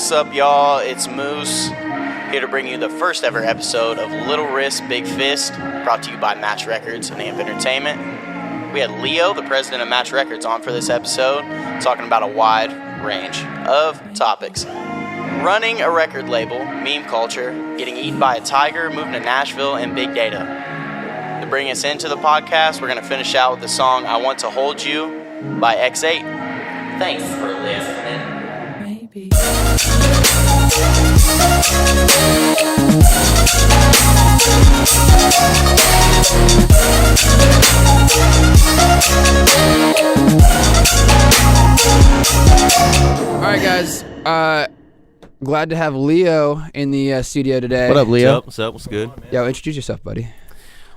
What's up, y'all? It's Moose, here to bring you the first ever episode of Little Risk, Big Fist, brought to you by Match Records and Amp Entertainment. We had Leo, the president of Match Records, on for this episode, talking about a wide range of topics. Running a record label, meme culture, getting eaten by a tiger, moving to Nashville, and big data. To bring us into the podcast, we're going to finish out with the song I Want to Hold You by X8. Thanks for listening. Maybe. All right, guys. Glad to have Leo in the studio today. What up, Leo? What's up? What's good? Yo, introduce yourself, buddy.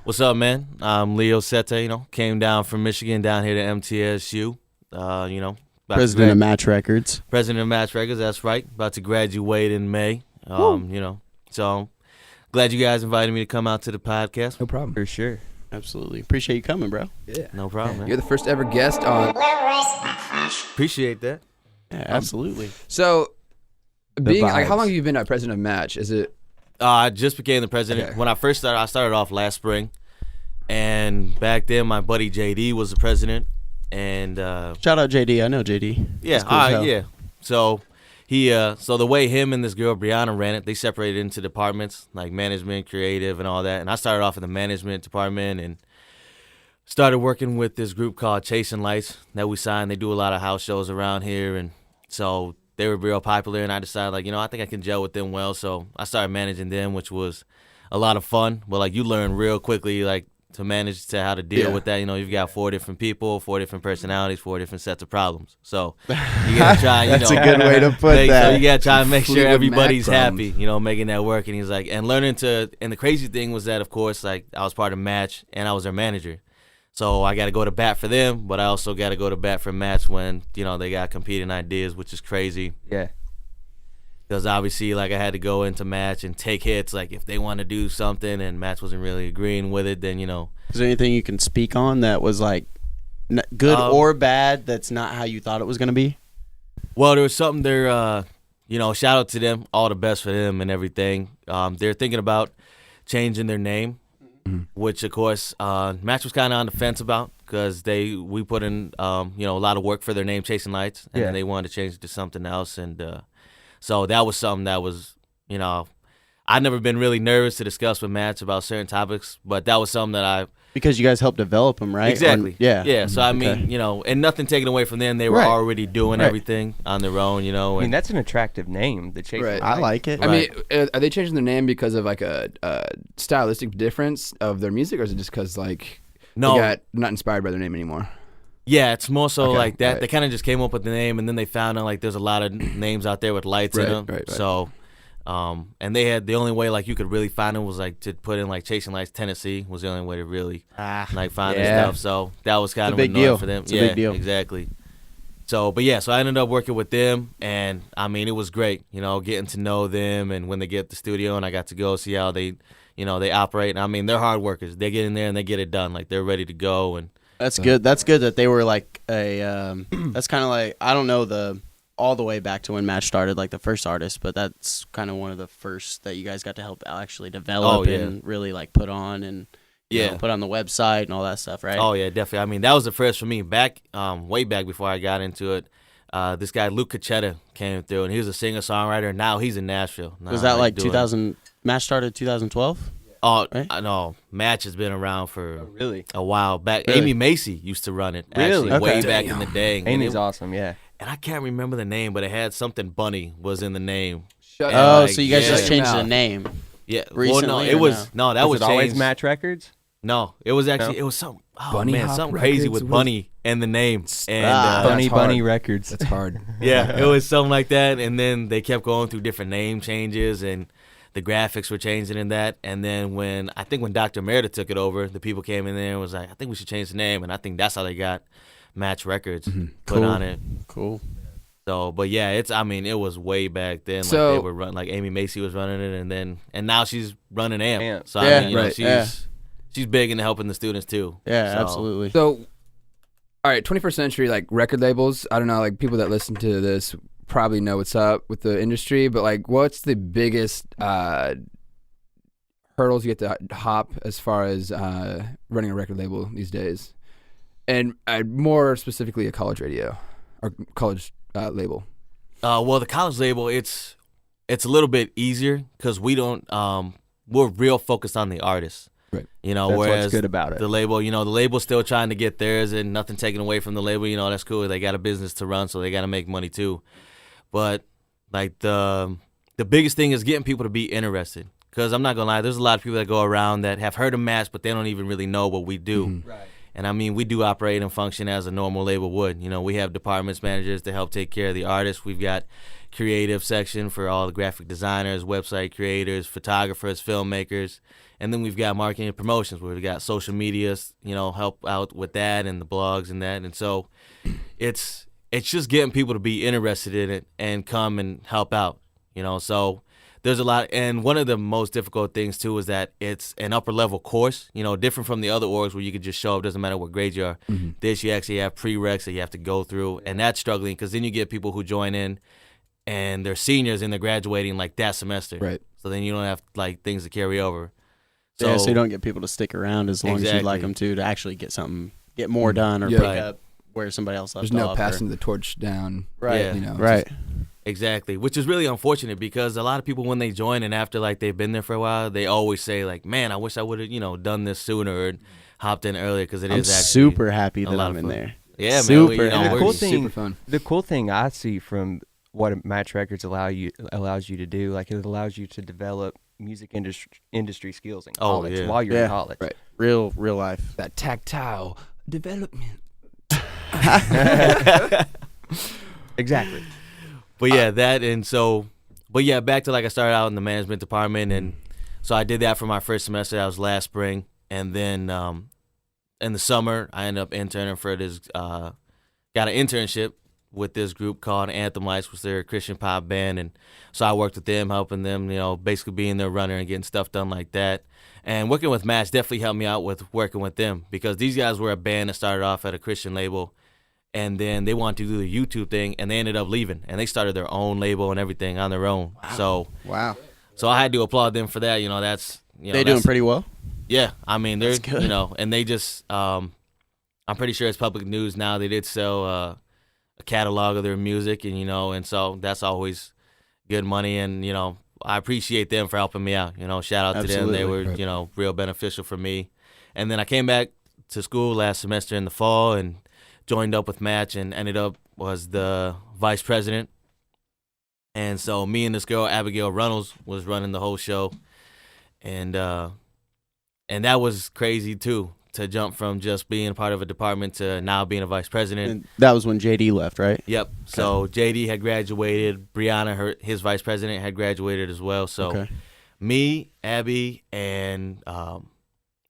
What's up, man? I'm Leo Sete. Came down from Michigan down here to MTSU. President of Match Records. President of Match Records. That's right. About to graduate in May. So glad you guys invited me to come out to the podcast. No problem. For sure. Absolutely. Appreciate you coming, bro. Yeah. No problem, man. You're the first ever guest on. Appreciate that. Yeah, absolutely. So, being vibes. like, how long have you been a president of Match? Is it? I just became the president. Okay. When I first started, I started off last spring. And back then, my buddy JD was the president. And Shout out JD. I know JD. yeah, Cool as hell. yeah. So so the way him and this girl Brianna ran it, they separated into departments like management, creative, and all that. And I started off in the management department and started working with this group called Chasing Lights that we signed. They do a lot of house shows around here, and so they were real popular. And I decided, I think I can gel with them well. So I started managing them, which was a lot of fun. But you learn real quickly, to manage to how to deal with that. You've got 4 different people, 4 different personalities, 4 different sets of problems. So you gotta try. That's a good way to put that. So you gotta try and make sure Fleetwood everybody's Mac happy. Making that work. And he's and learning to. And the crazy thing was that, of course, I was part of Match and I was their manager. So I got to go to bat for them, but I also got to go to bat for Match when they got competing ideas, which is crazy. Yeah. Because obviously, I had to go into Match and take hits. If they want to do something and Match wasn't really agreeing with it, then, Is there anything you can speak on that was, good or bad that's not how you thought it was going to be? Well, there was something there, shout out to them, all the best for them and everything. They're thinking about changing their name, which, of course, Match was kind of on the fence about because we put in, a lot of work for their name, Chasing Lights, and then they wanted to change it to something else. And so that was something that was, I'd never been really nervous to discuss with Match about certain topics, but that was something that Because you guys helped develop them, right? Exactly. Yeah. So, I mean, and nothing taken away from them. They were already doing everything on their own, I mean, that's an attractive name, the Chasing Lights. I like it. I mean, are they changing their name because of a stylistic difference of their music, or is it just because No. they got not inspired by their name anymore? Yeah, it's more so Okay, that. right. They kind of just came up with the name, and then they found out there's a lot of names out there with lights in them. Right. So, and they had the only way you could really find them was to put in Chasing Lights Tennessee was the only way to really find this stuff. So that was kind of a big annoying deal. for them. It's a big deal. Exactly. So, so I ended up working with them, and I mean it was great. Getting to know them, and when they get at the studio, and I got to go see how they, they operate. And I mean they're hard workers. They get in there and they get it done. They're ready to go and. That's good. That's good that they were that's kind of I don't know all the way back to when Match started, the first artist, but that's kind of one of the first that you guys got to help actually develop and really put on and put on the website and all that stuff, right? Oh yeah, definitely. I mean that was the first for me back, way back before I got into it. This guy Luke Cachetta came through and he was a singer songwriter. And now he's in Nashville. Was that 2000? Match started 2012. Oh, right? I know. Match has been around for Really? a while back. Really? Amy Macy used to run it, Really? actually, way Okay. back in the day. Amy's awesome, yeah. And I can't remember the name, but it had something Bunny was in the name. Shut Oh, like, so you guys yeah. just changed Shut the your name. Yeah. Recently well, no, or it was that Was was it always changed. Match Records? No, it was actually No? it was some Bunny Hop something crazy Records with was- Bunny and the name. And Bunny That's hard. Bunny Records. That's hard. yeah, it was something like that. And then they kept going through different name changes and the graphics were changing in that. And then when Dr. Merida took it over, the people came in there and was like, I think we should change the name. And I think that's how they got Match Records put Cool. on it. Cool. So, but yeah, it was way back then. So- they were running, Amy Macy was running it, and now she's running AMP. AMP. So Yeah, I mean, right, she's big into helping the students too. Yeah, So- absolutely. So, all right, 21st century record labels. I don't know, people that listen to this probably know what's up with the industry, but like, what's the biggest hurdles you get to hop as far as running a record label these days, and more specifically a college radio or college label? Well, the college label, it's a little bit easier because we don't. We're real focused on the artists. Right. That's whereas what's good about it. the label, the label's still trying to get theirs and nothing taken away from the label. That's cool. They got a business to run, so they got to make money too. But like the biggest thing is getting people to be interested. Because I'm not gonna lie, there's a lot of people that go around that have heard of Match, but they don't even really know what we do. Mm-hmm. Right. And I mean, we do operate and function as a normal label would. We have departments managers to help take care of the artists. We've got creative section for all the graphic designers, website creators, photographers, filmmakers, and then we've got marketing and promotions where we got social media, help out with that and the blogs and that. And so it's just getting people to be interested in it and come and help out. So there's a lot, and one of the most difficult things too is that it's an upper level course, different from the other orgs where you could just show up, doesn't matter what grade you are. Mm-hmm. This, you actually have prereqs that you have to go through, and that's struggling because then you get people who join in and they're seniors and they're graduating like that semester. Right. So then you don't have like things to carry over. So you don't get people to stick around as long as you'd like them to actually get more done or Yeah. pick Right. up where somebody else left There's no off. passing the torch down. Right. Yeah. Right. Exactly, which is really unfortunate because a lot of people when they join and after like they've been there for a while, they always say like, "Man, I wish I would have done this sooner or hopped in earlier because it I'm is actually super happy a that lot I'm of in fun. there. Yeah, man. Super And the happy. cool Super thing, fun. the cool thing I see from what Match Records allows you to do, like it allows you to develop music industry skills in Oh, college yeah. while you're Yeah. in college. Right. Real life. That tactile development. Exactly. But yeah, back to like I started out in the management department, and so I did that for my first semester. That was last spring, and then in the summer I ended up interning for this. Got an internship with this group called Anthem Lights, which they're a Christian pop band, and so I worked with them, helping them, basically being their runner and getting stuff done like that. And working with Match definitely helped me out with working with them because these guys were a band that started off at a Christian label. And then they wanted to do the YouTube thing, and they ended up leaving, and they started their own label and everything on their own. Wow. So I had to applaud them for that. That's They doing pretty well. Yeah, I mean they're That's good. and they just I'm pretty sure it's public news now. They did sell a catalog of their music, and so that's always good money, and I appreciate them for helping me out. Shout out to them. They were Right. real beneficial for me. And then I came back to school last semester in the fall and joined up with Match and ended up was the vice president. And so me and this girl, Abigail Runnels, was running the whole show. And that was crazy too, to jump from just being part of a department to now being a vice president. And that was when JD left, right? Yep. So JD had graduated. Brianna, his vice president, had graduated as well. So Okay. me, Abby, and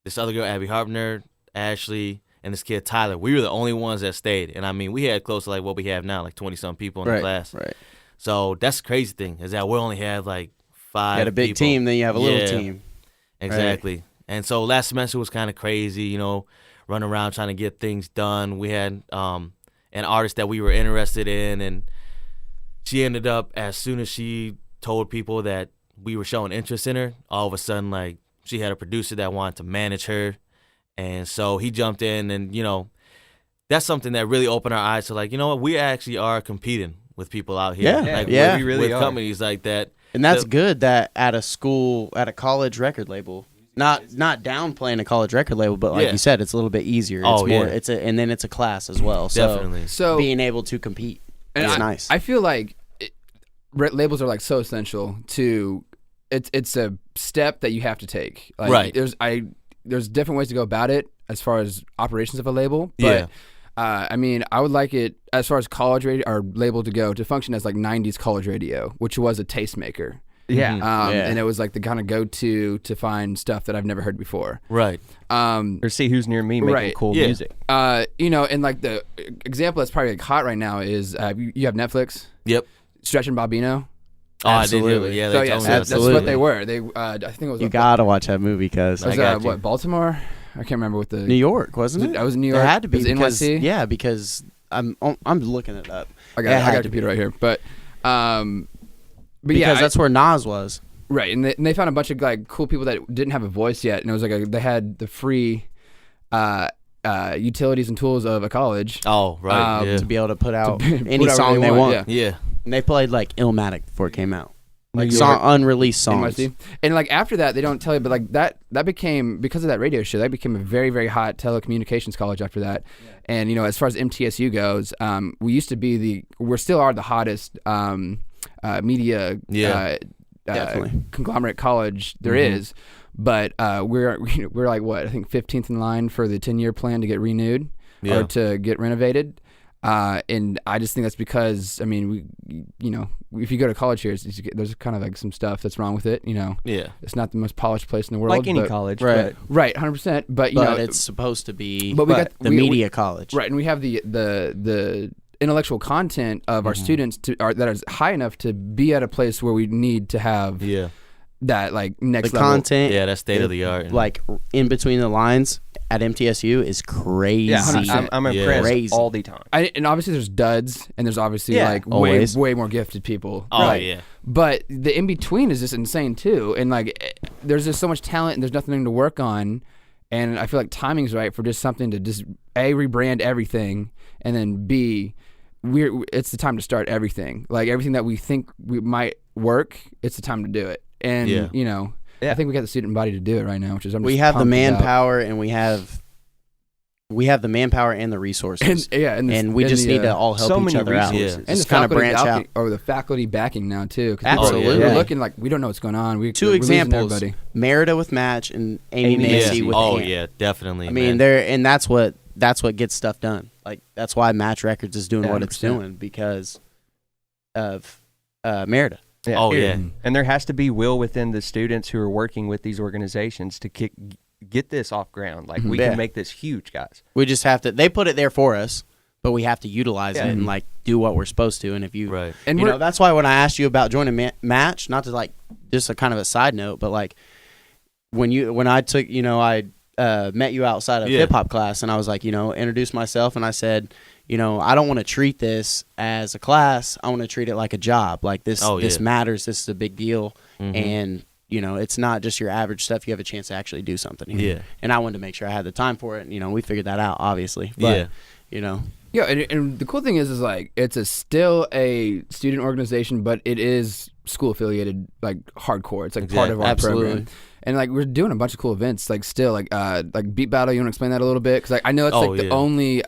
this other girl, Abby Harpner, Ashley, and this kid Tyler, we were the only ones that stayed. And I mean, we had close to like what we have now, like 20-some people in the class. Right. So that's the crazy thing, is that we only have like 5 You had a big people. team, then you have a little Yeah. team. Exactly. And so last semester was kind of crazy, running around trying to get things done. We had an artist that we were interested in, and she ended up, as soon as she told people that we were showing interest in her, all of a sudden, like, she had a producer that wanted to manage her. And so he jumped in, and, that's something that really opened our eyes to, like, what, we actually are competing with people out here. Yeah. Like, Yeah. We really with are. companies like that. And that's good that at a college record label, not downplaying a college record label, but like Yeah. you said, it's a little bit easier. Oh, It's more, yeah. and then it's a class as well. So Definitely. So being able to compete and is I, nice. I feel like labels are like so essential to. It's a step that you have to take. Like, Right. There's different ways to go about it as far as operations of a label. But, Yeah. I mean, I would like it as far as college radio or label to go to function as like 90s college radio, which was a tastemaker. Yeah. Yeah. And it was like the kind of go-to to find stuff that I've never heard before. Right. Or see who's near me making Right. cool Yeah. music. And like the example that's probably like hot right now is you have Netflix, Yep. Stretch and Bobino. Oh, I did hear Absolutely. that. Yeah, So they yeah, told me that's Absolutely. what they were. They I think it was You gotta watch that movie because I got you. what, Baltimore? I can't remember what the New York, wasn't it? I was in New It York. had to be It was because NYC? because I'm looking it up. I It got had a to computer right here. But But because that's where Nas was. right, and they found a bunch of like cool people that didn't have a voice yet, and it was like they had the free utilities and tools of a college. Oh, right. Yeah. To be able to put out put any out song whatever they they want. want, Yeah. And they played like Illmatic before it came out. Like New York. unreleased songs. NYC. And like after that, they don't tell you, but like that became, because of that radio show, that became a very, very hot telecommunications college after that. Yeah. And you know, as far as MTSU goes, we used to be we still are the hottest media conglomerate college there is. But we're like what, I think 15th in line for the 10-year plan to get renewed or to get renovated. And I just think that's because, I mean, if you go to college here, there's kind of like some stuff that's wrong with it, you know. Yeah. It's not the most polished place in the world. Like any college. Right. Right, 100%. But, you know. it's supposed to be but the media college. Right, and we have the intellectual content of our students that is high enough to be at a place where we need to have that, like, next level. Content. Yeah, that's state of the art. Like, in between the lines at MTSU is crazy. Yeah, I'm impressed Crazy. all the time. And obviously there's duds, and there's obviously like always. way more gifted people. Oh, right? yeah. But the in between is just insane too, and like there's just so much talent, and there's nothing to work on, and I feel like timing's right for just something to just A, rebrand everything, and then B, it's the time to start everything. Like everything that we think we might work, it's the time to do it. And you know. Yeah. I think we got the student body to do it right now, which is we have the manpower, and we have the manpower and the resources, and we just need to all help each other out. Yeah. And just kind of branch out, or the faculty backing now too. Absolutely, we're looking like we don't know what's going on. Two examples: Merida with Match and Amy Nancy with Oh Ant. yeah, definitely. I mean, and that's what gets stuff done. Like that's why Match Records is doing what it's doing, because of Merida. Yeah. Oh yeah, and there has to be will within the students who are working with these organizations to get this off ground. Like we can make this huge, guys. We just have to. They put it there for us, but we have to utilize it and like do what we're supposed to. And if you, and you know, that's why when I asked you about joining Match, not to like just a kind of a side note, but like when I took, you know, I met you outside of hip hop class, and I was like, you know, introduced myself, and I said, you know, I don't want to treat this as a class. I want to treat it like a job. Like this, this matters. This is a big deal. And, you know, it's not just your average stuff. You have a chance to actually do something here. Yeah. And I wanted to make sure I had the time for it. And, you know, we figured that out, obviously. But, you know. Yeah, and the cool thing is like it's still a student organization, but it is school affiliated, like hardcore. It's like part of our program. And like we're doing a bunch of cool events, like still like Beat Battle. You want to explain that a little bit? Because like I know it's the only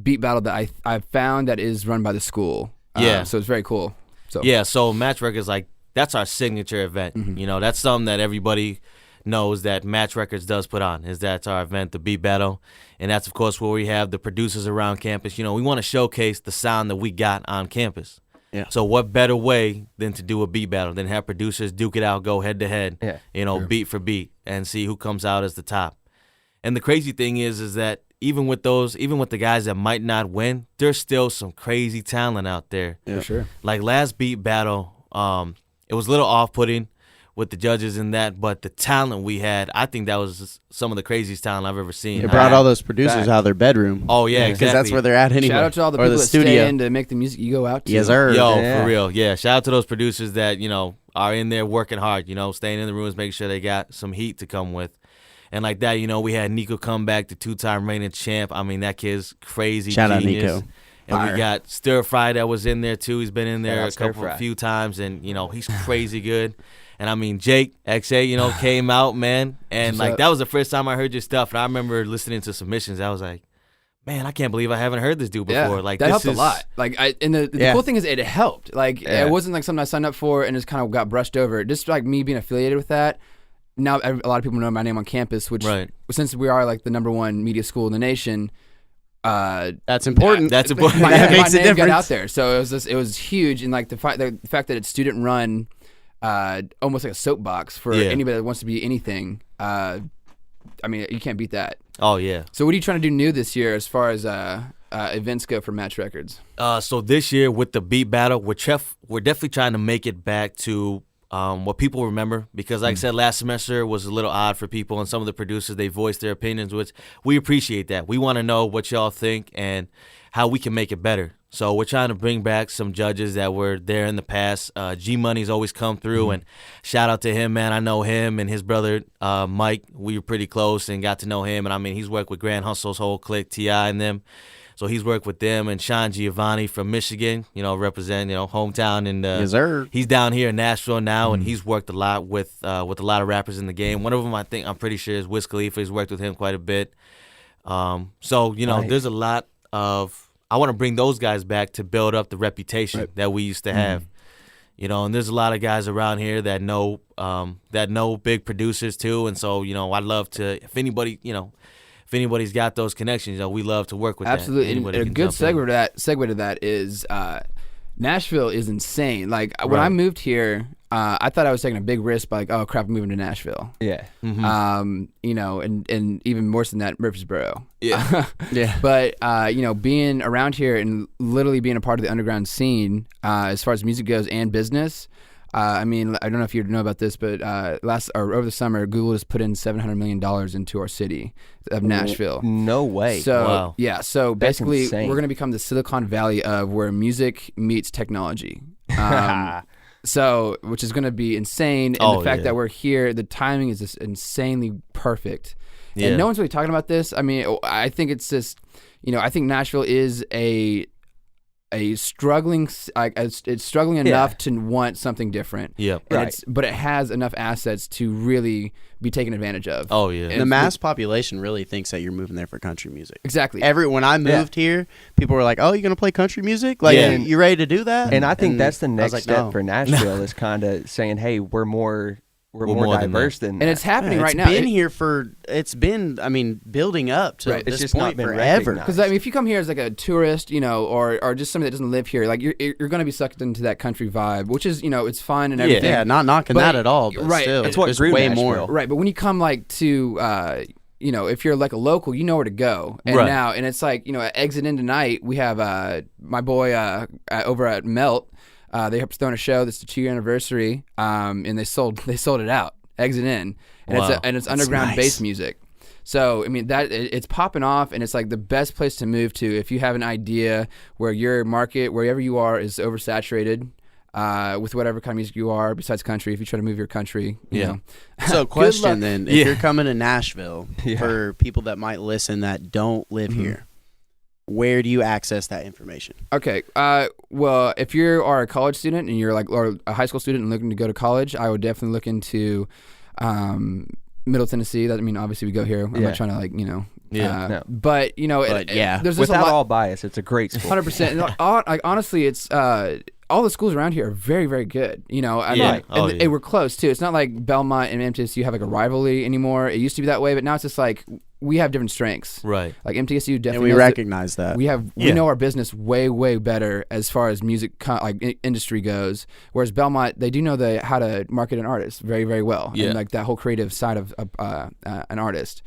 beat battle that I've found that is run by the school. So it's very cool. So Match Records, like that's our signature event. You know, that's something that everybody knows that Match Records does put on. That's our event, the beat battle, and that's of course where we have the producers around campus. You know, we want to showcase the sound that we got on campus. Yeah. So what better way than to do a beat battle, than have producers duke it out, go head to head, you know, beat for beat, and see who comes out as the top. And the crazy thing is that even with the guys that might not win, there's still some crazy talent out there. Yeah, for sure. Like last beat battle, it was a little off-putting with the judges and that, but the talent we had, I think that was some of the craziest talent I've ever seen. They brought all those producers out of their bedroom. Oh yeah, exactly. Because that's where they're at anyway. Shout out to all the or people the that studio. stay in to make the music you go out to. Yes, sir. Yo, for real. Yeah, shout out to those producers that, you know, are in there working hard, you know, staying in the rooms, making sure they got some heat to come with. And like that, you know, we had Nico come back, the 2-time reigning champ. I mean, that kid's crazy. Shout genius. out Nico. And we got Stir Fry that was in there too. He's been in there a few times, and you know he's crazy good. And I mean, Jake XA, you know, came out, man, and like that was the first time I heard your stuff. And I remember listening to submissions. I was like, man, I can't believe I haven't heard this dude before. Like that this helped a lot. Like, and the cool thing is, it helped. Like, it wasn't like something I signed up for and just kind of got brushed over. Just like me being affiliated with that. Now a lot of people know my name on campus, which since we are like the #1 media school in the nation. That's important. That's important. My makes a name difference. got out there, so it was huge, and like the fact that it's student run, almost like a soapbox for anybody that wants to be anything. I mean, you can't beat that. Oh yeah. So what are you trying to do new this year as far as events go for Match Records? So this year with the beat battle, we're definitely trying to make it back to what people remember, because like I said, last semester was a little odd for people, and some of the producers, they voiced their opinions, which we appreciate that. We want to know what y'all think and how we can make it better. So we're trying to bring back some judges that were there in the past. G Money's always come through, and shout out to him, man. I know him and his brother Mike. We were pretty close and got to know him. And I mean, he's worked with Grand Hustle's whole clique, T.I. and them. So he's worked with them, and Sean Giovanni from Michigan, represent hometown, and Yes, sir. he's down here in Nashville now, and he's worked a lot with a lot of rappers in the game. One of them, I'm pretty sure, is Wiz Khalifa. He's worked with him quite a bit. So Nice. there's a lot of. I want to bring those guys back to build up the reputation that we used to have. And there's a lot of guys around here that know big producers too, and so I'd love to if anybody's got those connections, we love to work with Absolutely. that. And Anybody a can good jump in. segue to that is Nashville is insane. Like when Right. I moved here, I thought I was taking a big risk by oh crap, I'm moving to Nashville. Yeah. And even worse than that, Murfreesboro. Yeah. Yeah. But being around here and literally being a part of the underground scene, as far as music goes and business. I don't know if you know about this, but over the summer, Google has put in $700 million into our city of Nashville. No way. So Wow. yeah, so That's basically, insane. we're going to become the Silicon Valley of where music meets technology. So, which is going to be insane, and Oh, the fact yeah. that we're here, the timing is just insanely perfect. Yeah. And no one's really talking about this. I mean, I think it's just, I think Nashville is a struggling, it's struggling enough to want something different. Yep. And Right. but it has enough assets to really be taken advantage of. Oh yeah. And the mass population really thinks that you're moving there for country music. Exactly. When I moved here, people were like, "Oh, you're gonna play country music? Like, Yeah. you ready to do that?" And I think that's the I was next like, step no. for Nashville is kind of saying, hey, we're more more than diverse than and it's happening right now. It's been building up to Right. this It's just not point been forever. recognized. Because if you come here as like a tourist, or just somebody that doesn't live here, like you're going to be sucked into that country vibe, which is it's fun and everything. Yeah, not knocking But- that at all, but right. still, It's what there's grew way Nashville. more. Right, but when you come like to, if you're like a local, you know where to go. And Right. now, and it's like, at Exit In tonight, we have my boy over at Melt. They have thrown a show that's the 2-year anniversary, and they sold it out. Exit In, and Wow. it's underground nice. bass music. So I mean it's popping off, and it's like the best place to move to if you have an idea where your market, wherever you are, is oversaturated. With whatever kind of music you are, besides country, if you try to move your country, you know. So, luck. question then: if Yeah. you're coming to Nashville, Yeah. for people that might listen that don't live here, where do you access that information? Okay. Well, if you are a college student and you're or a high school student and looking to go to college, I would definitely look into Middle Tennessee. Obviously we go here. I'm Yeah. not trying to Yeah. No. But But, yeah. there's just a Without lot. all bias, it's a great school. 100%. Honestly, it's all the schools around here are very, very good. I Yeah. mean, Oh, and yeah. we're close too. It's not like Belmont and MTSU have like a rivalry anymore. It used to be that way, but now it's just like we have different strengths. Right. Like MTSU And definitely we knows recognize that. we Yeah. know our business way, way better as far as music industry goes. Whereas Belmont, they do know how to market an artist very, very well, Yeah. and like that whole creative side of an artist.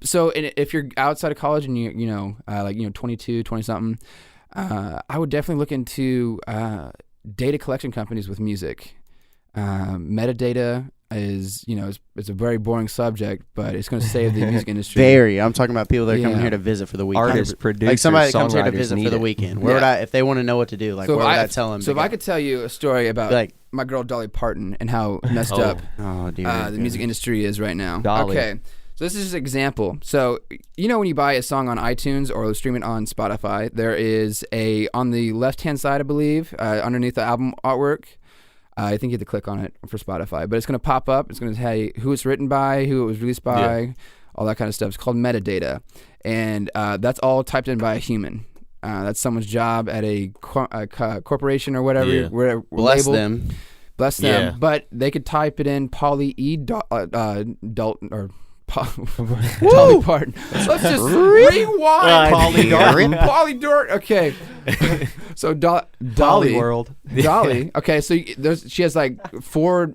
So if you're outside of college and you 22, 20 something, I would definitely look into data collection companies with music. Metadata is it's a very boring subject, but it's going to save the music industry. I'm talking about people that are coming Yeah. here to visit for the weekend. Artists, producers, like somebody that comes here to songwriters visit need for the it. weekend. Where would Yeah. I, if they want to know what to do, like So where if would I tell them? So if I could tell you a story about like, my girl Dolly Parton and how messed Oh. up oh dear, the music industry is right now. Dolly. Okay, so this is just an example. So when you buy a song on iTunes or stream it on Spotify, there is on the left-hand side, I believe, underneath the album artwork. I think you have to click on it for Spotify, but it's going to pop up. It's going to tell you who it's written by, who it was released by, all that kind of stuff. It's called metadata, and that's all typed in by a human. That's someone's job at a corporation or whatever. Yeah. Whatever bless label. them. Bless them. Yeah. But they could type it in Dalton or Dolly Parton. Let's just rewind. Polly Dort. Okay. So Dolly. Dolly World. Dolly. Okay. So she has like 4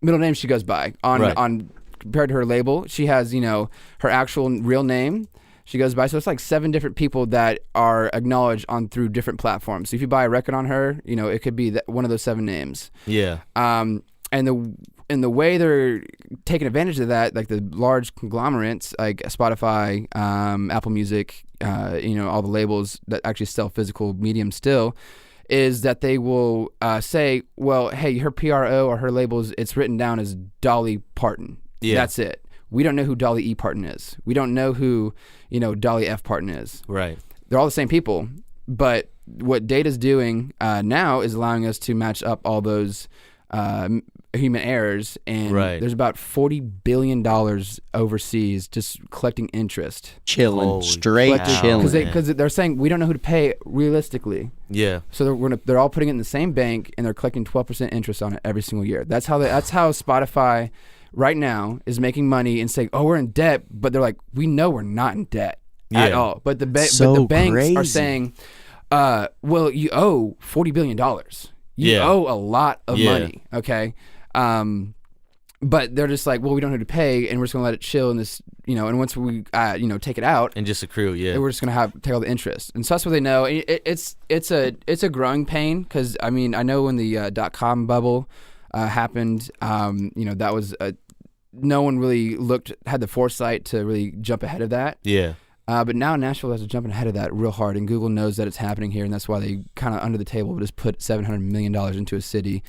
middle names she goes by on compared to her label. She has her actual real name she goes by. So it's like 7 different people that are acknowledged through different platforms. So if you buy a record on her, it could be one of those 7 names. Yeah. And the way they're taking advantage of that, like the large conglomerates like Spotify, Apple Music, all the labels that actually sell physical medium still, is that they will say, well, hey, her PRO or her labels, it's written down as Dolly Parton. Yeah. That's it. We don't know who Dolly E. Parton is. We don't know who, Dolly F. Parton is. Right. They're all the same people. But what data's doing now is allowing us to match up all those human errors. And there's about $40 billion overseas just collecting interest. Chilling. Straight chilling. Because they're saying we don't know who to pay realistically. Yeah. So they're all putting it in the same bank, and they're collecting 12% interest on it every single year. That's how Spotify right now is making money and saying, oh, we're in debt, but they're like, we know we're not in debt at all. But the banks are saying, well, you owe $40 billion. You owe a lot of money, okay? But they're just like, well, we don't know who to pay, and we're just gonna let it chill in this, and once we, take it out and just accrue, we're just gonna take all the interest, and so that's what they know. It's a growing pain because I know when the .com bubble happened, that was no one really had the foresight to really jump ahead of that. Yeah. But now Nashville is jumping ahead of that real hard, and Google knows that it's happening here, and that's why they kind of under the table just put $700 million into a city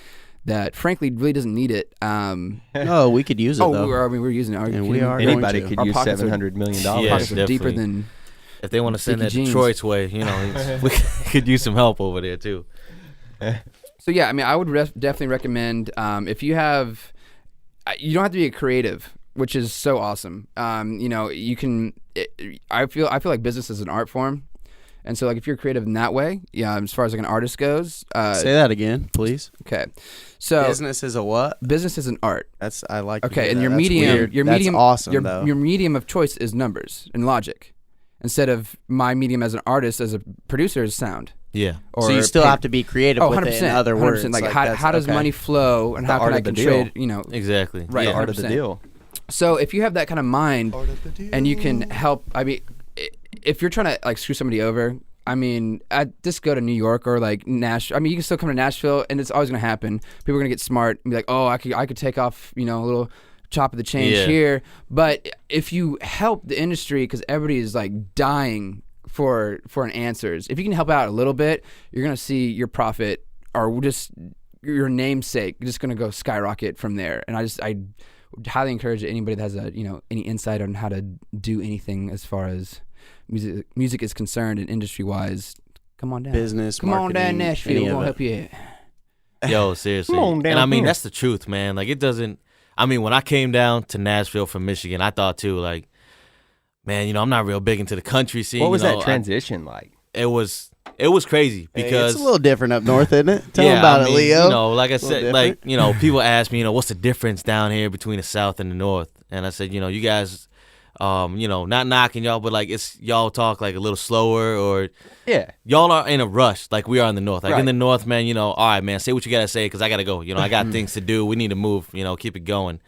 that, frankly, really doesn't need it. No, we could use it, though. We're using it. And we are Anybody going to. could use $700 million. Yeah, Pockets are deeper than... If they want to send that jeans. Detroit's way, we could use some help over there, too. So, yeah, I would definitely recommend if you have... You don't have to be a creative, which is so awesome. You can... I feel like business is an art form. And so, like, if you're creative in that way, as far as like an artist goes, say that again, please. Okay, so business is a what? Business is an art. I like. Okay, and your That's medium, weird. your That's medium, awesome, your medium of choice is numbers and logic, instead of my medium as an artist, as a producer, is sound. Yeah. So you still have to be creative with 100%, it. In other 100%. words, Like how does money flow, and how can I trade? Exactly. Right. The art of the deal. So if you have that kind of mind, and you can help, if you're trying to like screw somebody over, I just go to New York or like Nashville. You can still come to Nashville, and it's always going to happen. People are going to get smart and be like, oh, I could take off, a little chop of the change here. But if you help the industry, because everybody is like dying for an answers, if you can help out a little bit, you're going to see your profit or just your namesake just going to go skyrocket from there. And I would highly encourage anybody that has any insight on how to do anything as far as music is concerned and industry wise, come on down. Business, come on down Nashville. We'll help you out. Yo, seriously. Come on down and here. that's the truth, man. Like it doesn't. When I came down to Nashville from Michigan, I thought too, like, man, I'm not real big into the country scene. What was that transition like? It was crazy because it's a little different up north, isn't it? Tell yeah, them about it, Leo. Like I said, like people ask me, what's the difference down here between the South and the North? And I said, you guys. Not knocking y'all, but like it's y'all talk like a little slower, or y'all are in a rush like we are in the North. Like in the North, man, all right, man, say what you gotta say because I gotta go. I got things to do. We need to move. Keep it going.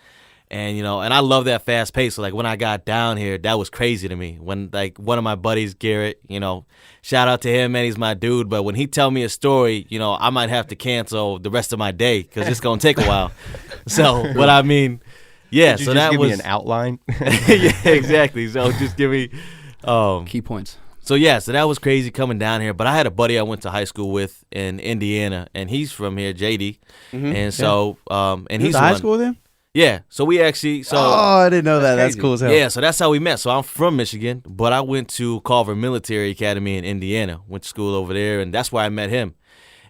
And and I love that fast pace. So like when I got down here, that was crazy to me. When like one of my buddies, Garrett, shout out to him, man, he's my dude. But when he tell me a story, I might have to cancel the rest of my day because it's gonna take a while. So, but yeah, Could you so just that give was me an outline. yeah, exactly. So just give me key points. So that was crazy coming down here. But I had a buddy I went to high school with in Indiana, and he's from here, JD. Mm-hmm. And so and he's to high school with him? Yeah. So we actually I didn't know that. That's crazy. cool as hell. Yeah, so that's how we met. So I'm from Michigan, but I went to Culver Military Academy in Indiana. Went to school over there, and that's where I met him.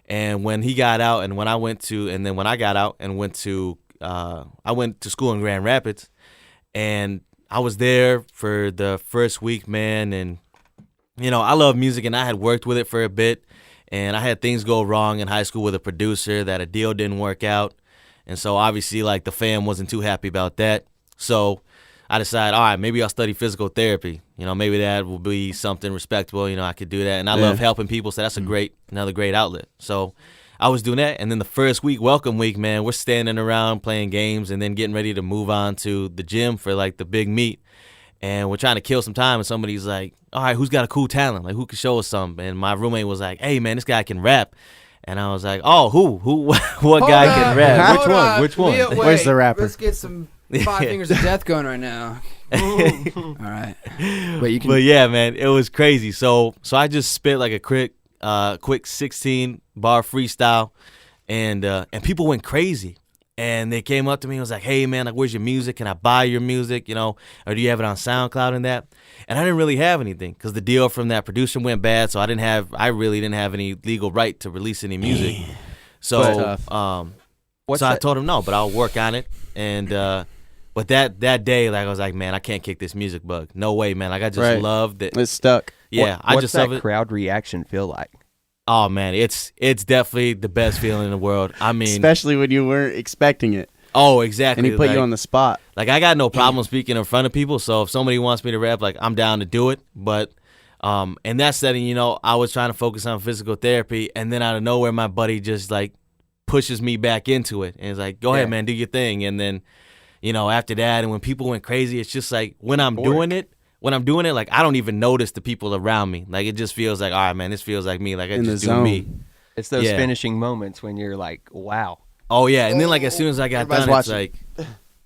And when he got out, and when I got out and went to I went to school in Grand Rapids, and I was there for the first week, man. And, I love music, and I had worked with it for a bit, and I had things go wrong in high school with a producer that a deal didn't work out. And so obviously, like, the fam wasn't too happy about that. So I decided, all right, maybe I'll study physical therapy. Maybe that will be something respectable. I could do that. And I love helping people, so that's another great outlet. So I was doing that, and then the first week, welcome week, man, we're standing around playing games and then getting ready to move on to the gym for, like, the big meet. And we're trying to kill some time, and somebody's like, all right, who's got a cool talent? Like, who can show us something? And my roommate was like, hey, man, this guy can rap. And I was like, oh, who? What guy can rap? Which one? Leo, Where's the rapper? Let's get some Five Fingers of Death going right now. All right. Wait, you can. But yeah, man, it was crazy. So I just spit like a quick 16 bar freestyle, and people went crazy. And they came up to me and was like, "Hey, man, like, where's your music? Can I buy your music? Or do you have it on SoundCloud and that?" And I didn't really have anything because the deal from that producer went bad, so I really didn't have any legal right to release any music. So, I told him no, but I'll work on it. And but that day, like, I was like, man, I can't kick this music bug. No way, man. Like, I just loved it. It's stuck. Yeah, What's that crowd reaction feel like? Oh man, it's definitely the best feeling in the world. I mean, especially when you weren't expecting it. Oh, exactly. And he put you on the spot. Like, I got no problem speaking in front of people. So if somebody wants me to rap, like, I'm down to do it. But in that setting, I was trying to focus on physical therapy, and then out of nowhere, my buddy just like pushes me back into it, and he's like, "Go ahead, man, do your thing." And then, after that, and when people went crazy, it's just like when I'm doing it, like, I don't even notice the people around me. Like, it just feels like, all right, man, this feels like me. Like, I just do me. It's those finishing moments when you're like, wow. Oh, yeah. And then, like, as soon as I got done, it's like,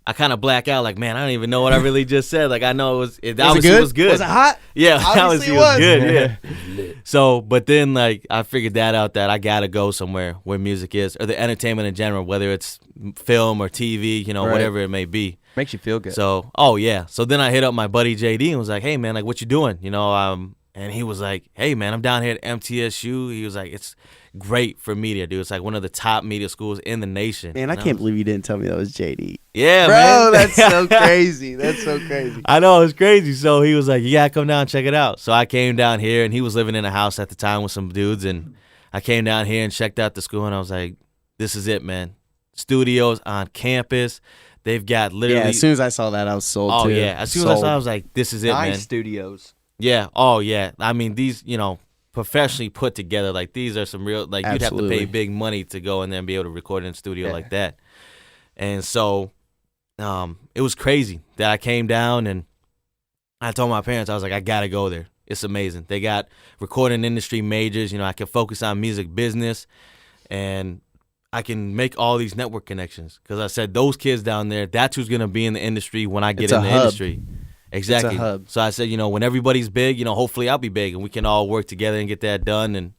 I kind of black out. Like, man, I don't even know what I really just said. Like, I know it obviously was good. Was it hot? Yeah, obviously it was good. Yeah. So, but then, like, I figured that out, that I got to go somewhere where music is, or the entertainment in general, whether it's film or TV, whatever it may be. Makes you feel good. So, So then I hit up my buddy JD and was like, "Hey, man, like, what you doing?" And he was like, "Hey, man, I'm down here at MTSU." He was like, "It's great for media, dude. It's like one of the top media schools in the nation." Man, I can't believe you didn't tell me that was JD. Yeah, bro, man. That's so crazy. That's so crazy. I know, it's crazy. So he was like, "You gotta come down and check it out." So I came down here, and he was living in a house at the time with some dudes, and I came down here and checked out the school, and I was like, "This is it, man. Studios on campus." They've got literally. Yeah, as soon as I saw that, I was sold. Oh too. yeah, as soon as I saw it, I was like, "This is it, man." Studios. Yeah. Oh yeah. I mean, these, professionally put together. Like, these are some real. Like, Absolutely. you'd have to pay big money to go in there and be able to record in a studio like that. And so, it was crazy that I came down and I told my parents, I was like, I gotta go there. It's amazing. They got recording industry majors. I can focus on music business, and I can make all these network connections, because I said those kids down there, that's who's going to be in the industry when I get in the industry. Exactly. It's a hub. So I said, when everybody's big, hopefully I'll be big, and we can all work together and get that done, and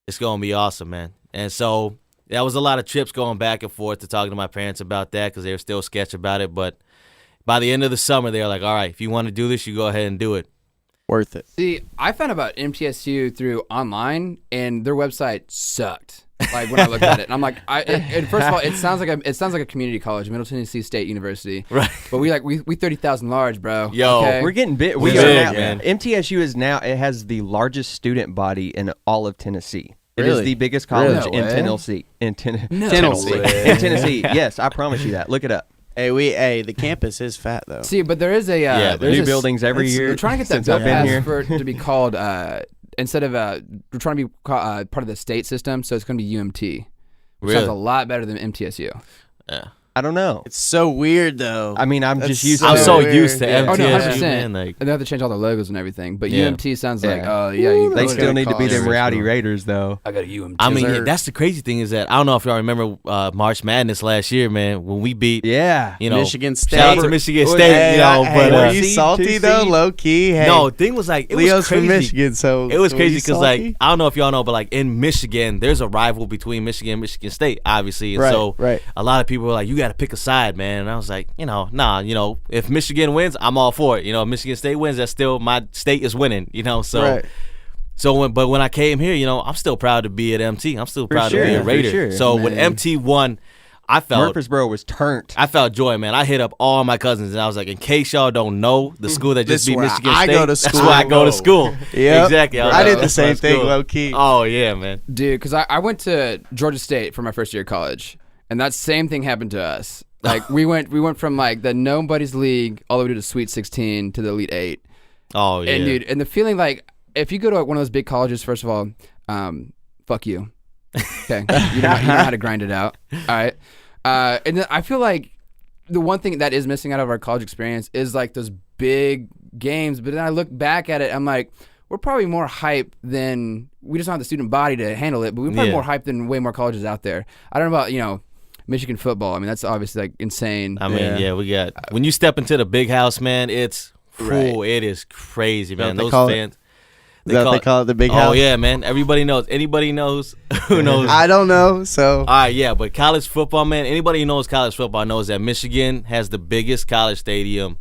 it's going to be awesome, man. And so that was a lot of trips going back and forth to talking to my parents about that, because they were still sketched about it. But by the end of the summer, they were like, all right, if you want to do this, you go ahead and do it. Worth it. See, I found about MTSU through online, and their website sucked. Like, when I looked at it, and I'm like, and first of all, it sounds like a community college, Middle Tennessee State University, right? But we 30,000 large, bro. Yo, okay? We're getting big. We are now, man. MTSU is now, it has the largest student body in all of Tennessee. It Really? is the biggest college Really? in No way. Tennessee. In No Tennessee. way. In Tennessee. Yes, I promise you that. Look it up. Hey, the campus is fat though. See, but there is a Yeah, there's New a- buildings every year. We're trying to get that since bill I've been passed here. for it to be called instead of we're trying to be part of the state system, so it's going to be UMT. Which sounds a lot better than MTSU. Yeah. I don't know. It's so weird though. I mean, I'm That's just used so to I'm so weird. used to Yeah. MTSU, Oh no, 100%. man. Like, And they have to change all the logos and everything. But Yeah. UMT sounds like, Yeah. oh yeah, you They go still to need to be college. them rowdy Original. Raiders, though. I got a UMT. I mean, Sir. that's the crazy thing, is that I don't know if y'all remember March Madness last year, man, when we beat, Yeah. Michigan State. Shout out to Michigan State, Hey, but were uh, you seed, salty two though? seed? Low key. Hey, no, thing was like, it Leo's was crazy. from Michigan, so It was were crazy you because, salty? like, I don't know if y'all know, but like in Michigan, there's a rival between Michigan and Michigan State, obviously. And Right, so right. a lot of people were like, you got to pick a side, man. And I was like, nah, if Michigan wins, I'm all for it. If Michigan State wins, that's still my state is winning, so. Right. So when I came here, I'm still proud to be at MT. I'm still proud to be sure, a Raider. for sure. So when Man. MT won, I felt Murfreesboro was turned. I felt joy, man. I hit up all my cousins, and I was like, in case y'all don't know, the school that This just beat where Michigan I State, go to that's school. where I go to school. Yep. Exactly. I did the that's same my thing, school. low key. Oh, yeah, man. Dude, because I went to Georgia State for my first year of college, and that same thing happened to us. Like we went from like the nobody's league all the way to the Sweet 16 to the Elite 8. Oh, yeah. And dude, and the feeling like if you go to one of those big colleges, first of all, fuck you. Okay, you know how to grind it out. All right, and then I feel like the one thing that is missing out of our college experience is like those big games. But then I look back at it, I'm like, we're probably more hype than we just don't have the student body to handle it. But we're probably Yeah. more hype than way more colleges out there. I don't know about Michigan football. I mean, that's obviously like insane. I mean, yeah, we got when you step into the big house, man. It's full. It is crazy, man. Those fans. They call it the big house. Oh yeah, man. Everybody knows. Anybody knows? Who knows? I don't know. So all right, yeah, but college football, man. Anybody who knows college football knows that Michigan has the biggest college stadium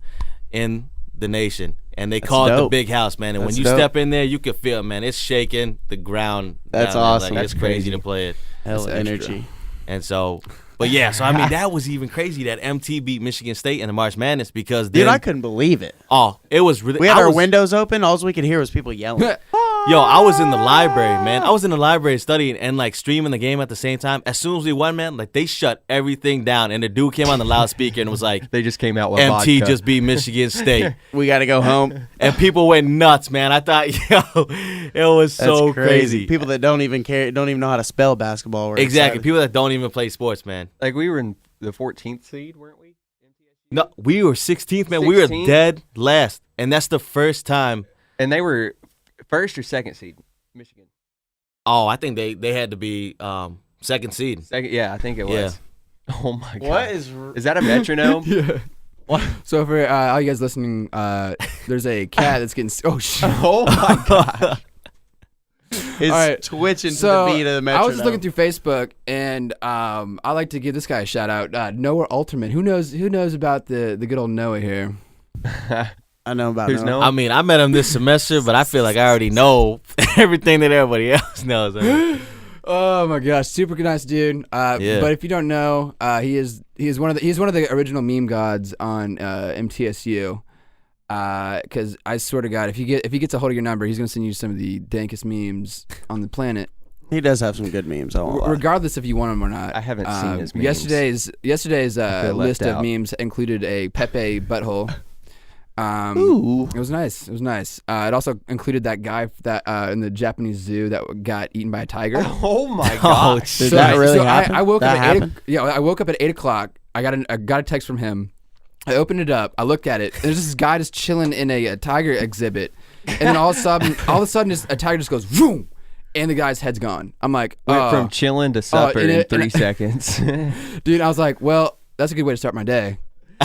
in the nation, and they call it the big house, man. And when you step in there, you can feel it, man. It's shaking the ground. That's awesome. Like, it's crazy to play it. Hell energy. And so, but yeah, so I mean, that was even crazy that MT beat Michigan State in the March Madness because then, dude, I couldn't believe it. Oh, it was really. We had our windows open. All we could hear was people yelling. Yo, I was in the library, man. I was in the library studying and like streaming the game at the same time. As soon as we won, man, like they shut everything down, and the dude came on the loudspeaker and was like, "They just came out with MT vodka. just beat Michigan State. We got to go home." And people went nuts, man. I thought, yo, it was so crazy. People that don't even know how to spell basketball. Were exactly. excited. People that don't even play sports, man. Like we were in the 14th seed, weren't we? No, we were 16th, man. 16th? We were dead last, and that's the first time. And they were first or second seed, Michigan. Oh, I think they had to be second seed. Second, yeah, I think it was. Yeah. Oh my god. What is that a metronome? Yeah. What? So for all you guys listening, there's a cat that's getting. Oh shit! Oh my god. It's All right. twitching to So the beat of the metronome. I was just looking through Facebook, and I like to give this guy a shout out. Noah Alterman. Who knows about the good old Noah here? I know about Who's Noah. Noah? I mean, I met him this semester, but I feel like I already know everything that everybody else knows. I mean, Oh my gosh, super nice dude. Yeah. But if you don't know, he is one of the original meme gods on MTSU. Because I swear to God, if he gets a hold of your number, he's gonna send you some of the dankest memes on the planet. He does have some good memes. I won't lie. Regardless if you want them or not. I haven't seen his memes. Yesterday's feel list left of out. memes included a Pepe butthole. Ooh. It was nice. It also included that guy that in the Japanese zoo that got eaten by a tiger. Oh my gosh. Did that really happen? I woke That up at happened? I woke up at 8:00. I got a text from him. I opened it up. I looked at it. There's this guy just chilling in a tiger exhibit, and then all of a sudden, a tiger just goes vroom, and the guy's head's gone. I'm like, Went from chilling to supper in 3 seconds. dude. I was like, well, that's a good way to start my day.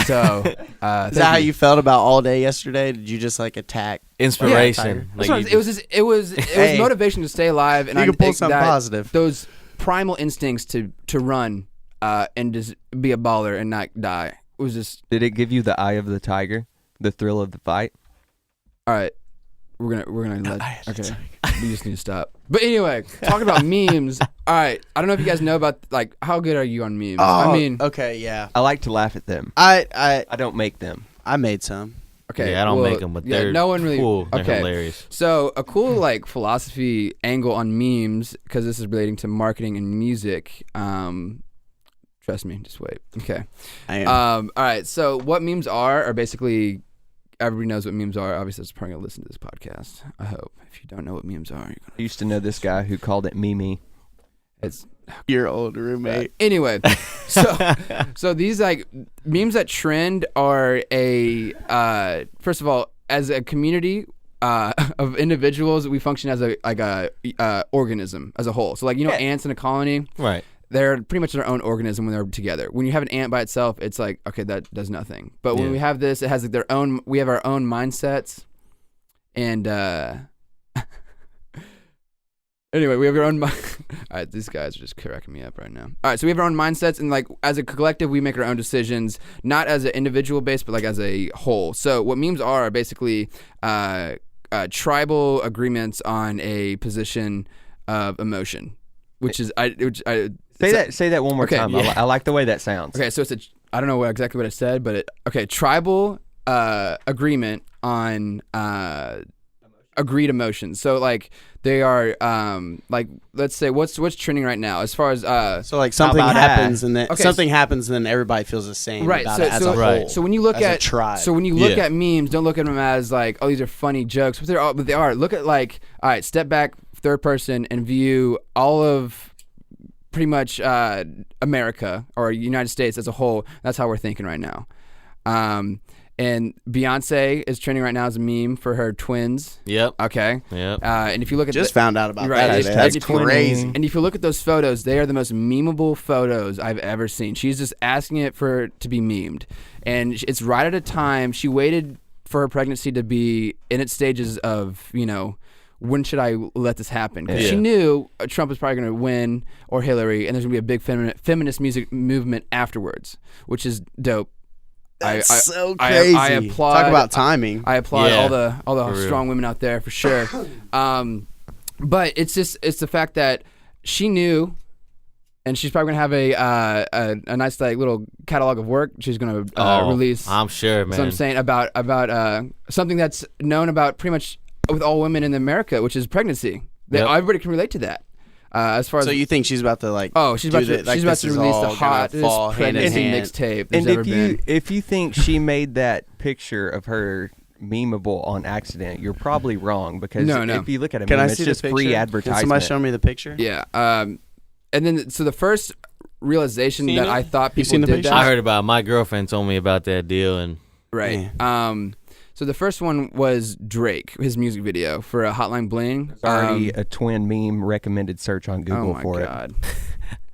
So, Is that how you felt about all day yesterday? Did you just like attack? inspiration. That's Like, what it was Hey. motivation to stay alive, and You I can pull think something that positive. Those primal instincts to run and just be a baller and not die. It was just Did it give you the eye of the tiger? The thrill of the fight? all right. We're gonna let okay. We just need to stop. But anyway, talking about memes. All right, I don't know if you guys know about like how good are you on memes? I mean, okay, yeah. I like to laugh at them. I I don't make them. made some. okay. yeah, I don't well, make them, but yeah, they're no one really. cool. They're Okay. hilarious. So a cool like philosophy angle on memes because this is relating to marketing and music. Trust me, just wait. Okay. I am. All right. So what memes are basically everybody knows what memes are. Obviously, that's probably gonna listen to this podcast. I hope. If you don't know what memes are, you're gonna. I used to know this guy who called it Mimi. It's Your old roommate. anyway. So these like memes that trend are a first of all, as a community of individuals, we function as a organism as a whole. So like ants in a colony. Right. They're pretty much their own organism when they're together. When you have an ant by itself, it's like, okay, that does nothing. But when Yeah. we have this, it has like their own. We have our own mindsets, and anyway, we have our own. All right, these guys are just cracking me up right now. All right, so we have our own mindsets, and like as a collective, we make our own decisions, not as an individual base, but like as a whole. So what memes are basically tribal agreements on a position of emotion, which is Say that one more Okay, time. yeah. I like the way that sounds. Okay, so I don't know exactly what I said, but tribal agreement on agreed emotions. So like they are like let's say what's trending right now as far as So like something about happens and then Okay, something happens and then everybody feels the same right. about So it as so, a whole. so when you look as a at tribe. so when you look Yeah. at memes, don't look at them as like, oh, these are funny jokes, but they are. Look at like, all right, step back, third person, and view all of pretty much America or United States as a whole. That's how we're thinking right now. And Beyonce is trending right now as a meme for her twins. Yep. Okay. Yep. And if you look at Just found out about Right, that. it's Today. That's technically- crazy. and if you look at those photos, they are the most memeable photos I've ever seen. She's just asking it for to be memed, and it's right at a time she waited for her pregnancy to be in its stages of when should I let this happen? Because she knew Trump was probably going to win or Hillary, and there's going to be a big feminist music movement afterwards, which is dope. That's so crazy. I applaud. Talk about timing. I applaud Yeah, all the for strong real. women out there for sure. But it's the fact that she knew, and she's probably gonna have a nice little catalog of work she's gonna release. I'm sure, man. So I'm saying about something that's known about pretty much with all women in America, which is pregnancy. Yep. Everybody can relate to that. As far as So you think she's about to she's about to release the hottest pregnancy mixtape there's And ever been. if you think she made that picture of her memeable on accident, you're probably wrong because No. if you look at it, Can I it's see just the picture? free Can advertisement. somebody show me the picture? Yeah. And then so the first realization Seen that it? I thought You people seen the did picture? that. I heard about it. My girlfriend told me about that deal, and Right. So the first one was Drake, his music video for a Hotline Bling. There's already a twin meme recommended search on Google oh my for god.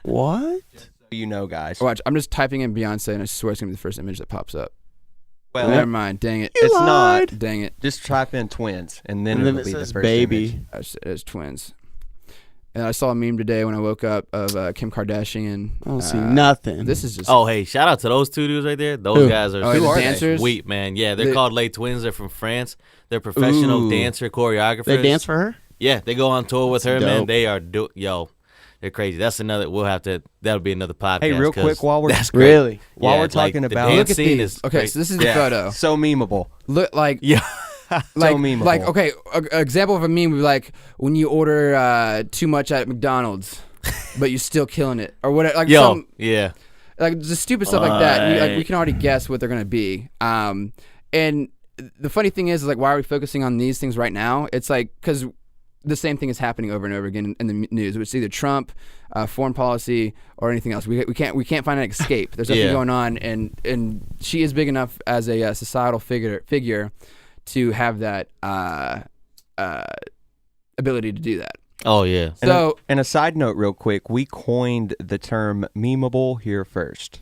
What? it. You know, guys. Watch, I'm just typing in Beyonce and I swear it's gonna be the first image that pops up. Well, Never mind. Dang it. it's lied. not. Dang it. Just type in twins, and then And then it'll it be the says first baby. image. It's twins. And I saw a meme today when I woke up of Kim Kardashian. I don't see nothing. This is just hey, shout out to those two dudes right there. Those Who? guys are the are they? dancers. sweet, man. Yeah, they're They- called Les Twins. They're from France. They're professional Ooh. dancer choreographers. They dance for her? Yeah, they go on tour with her, man. dope. They are they're crazy. That's another. That'll be another podcast. Hey, real 'cause quick, while we're that's great. Really? While Yeah, we're like, talking the about- dance Look at scene these. is Okay, great. so this is the Yeah. photo. so memeable. Look like Yeah. like, so memeable. like okay, an example of a meme would be like when you order too much at McDonald's, but you're still killing it, or whatever. Like Yeah. like just stupid stuff like that. We can already guess what they're gonna be. And the funny thing is like, why are we focusing on these things right now? It's like because the same thing is happening over and over again in the news. It's either Trump, foreign policy, or anything else. We can't find an escape. There's nothing Yeah. going on, and she is big enough as a societal figure to have that ability to do that. Oh yeah. So And a side note, real quick, we coined the term memeable here first.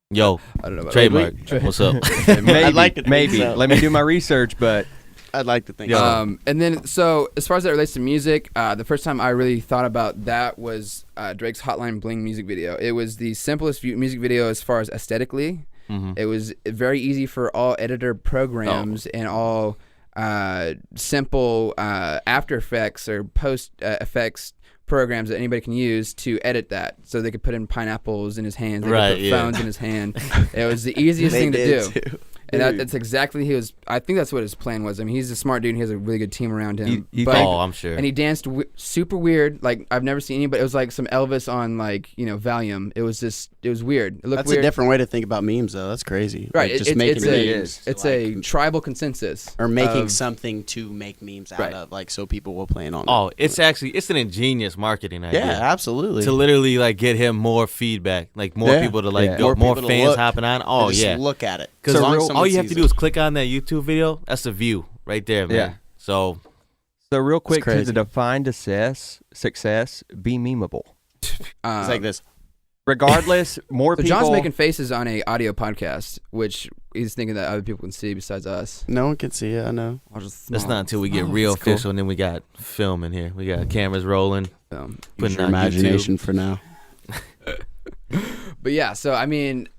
Yo, I don't know about trademark. What's up? Maybe, I'd like to think maybe. so. Let me do my research, but I'd like to think Yo. so. And then, so as far as that relates to music, the first time I really thought about that was Drake's Hotline Bling music video. It was the simplest music video as far as aesthetically. Mm-hmm. It was very easy for all editor programs and all simple After Effects or post effects programs that anybody can use to edit that. So they could put in pineapples in his hands, they Right, could put yeah. phones in his hand. It was the easiest They thing to did do. too. And that's exactly I think that's what his plan was. I mean, he's a smart dude and he has a really good team around him. You But- think- I'm sure. and he danced super weird. Like I've never seen anybody. It was like some Elvis on like Valium. It was weird. It looked That's weird. a different way to think about memes, though. That's crazy. Right, Like, just it's making a memes. it's like, a tribal consensus or making of- something to make memes out Right. of, like so people will plan on. Oh, it. it's an ingenious marketing idea. yeah, absolutely. To literally like get him more feedback, like more Yeah. people to like Yeah. go, more people to fans look. hopping on. And Oh just yeah, look at it. because As long as all someone you have to sees do it. is click on that YouTube video. That's a view right there, man. Yeah. So So real quick, to crazy. define success, be memeable. It's like this. Regardless, more So people. John's making faces on a audio podcast, which he's thinking that other people can see besides us. No one can see it. I know. I'll just that's not until we get Oh, real that's cool. official, and then we got film in here. We got cameras rolling, Use putting your on imagination for now. But yeah, so I mean,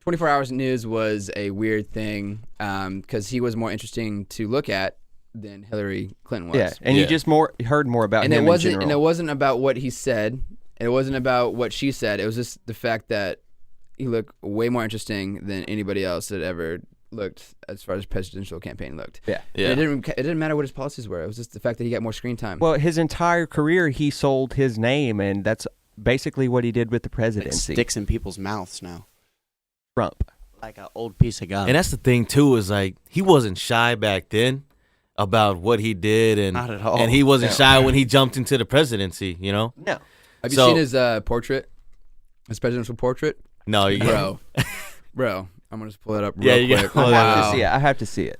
24 Hours News was a weird thing because he was more interesting to look at than Hillary Clinton was. Yeah, and Yeah. you just heard more about and him it wasn't in general. and it wasn't about what he said. And it wasn't about what she said. It was just the fact that he looked way more interesting than anybody else that ever looked as far as presidential campaign looked. Yeah. Yeah. And it didn't matter what his policies were. It was just the fact that he got more screen time. Well, his entire career, he sold his name, and that's basically what he did with the It presidency. sticks in people's mouths now, Trump. like an old piece of gum. And that's the thing too, is like he wasn't shy back then about what he did, and Not at all. and he wasn't No. shy when he jumped into the presidency. You know? No. Have you so- seen his portrait? His presidential portrait? No, you Bro. I'm gonna just pull it up Yeah, real you gotta quick. pull it I have up. to see it. I have to see it.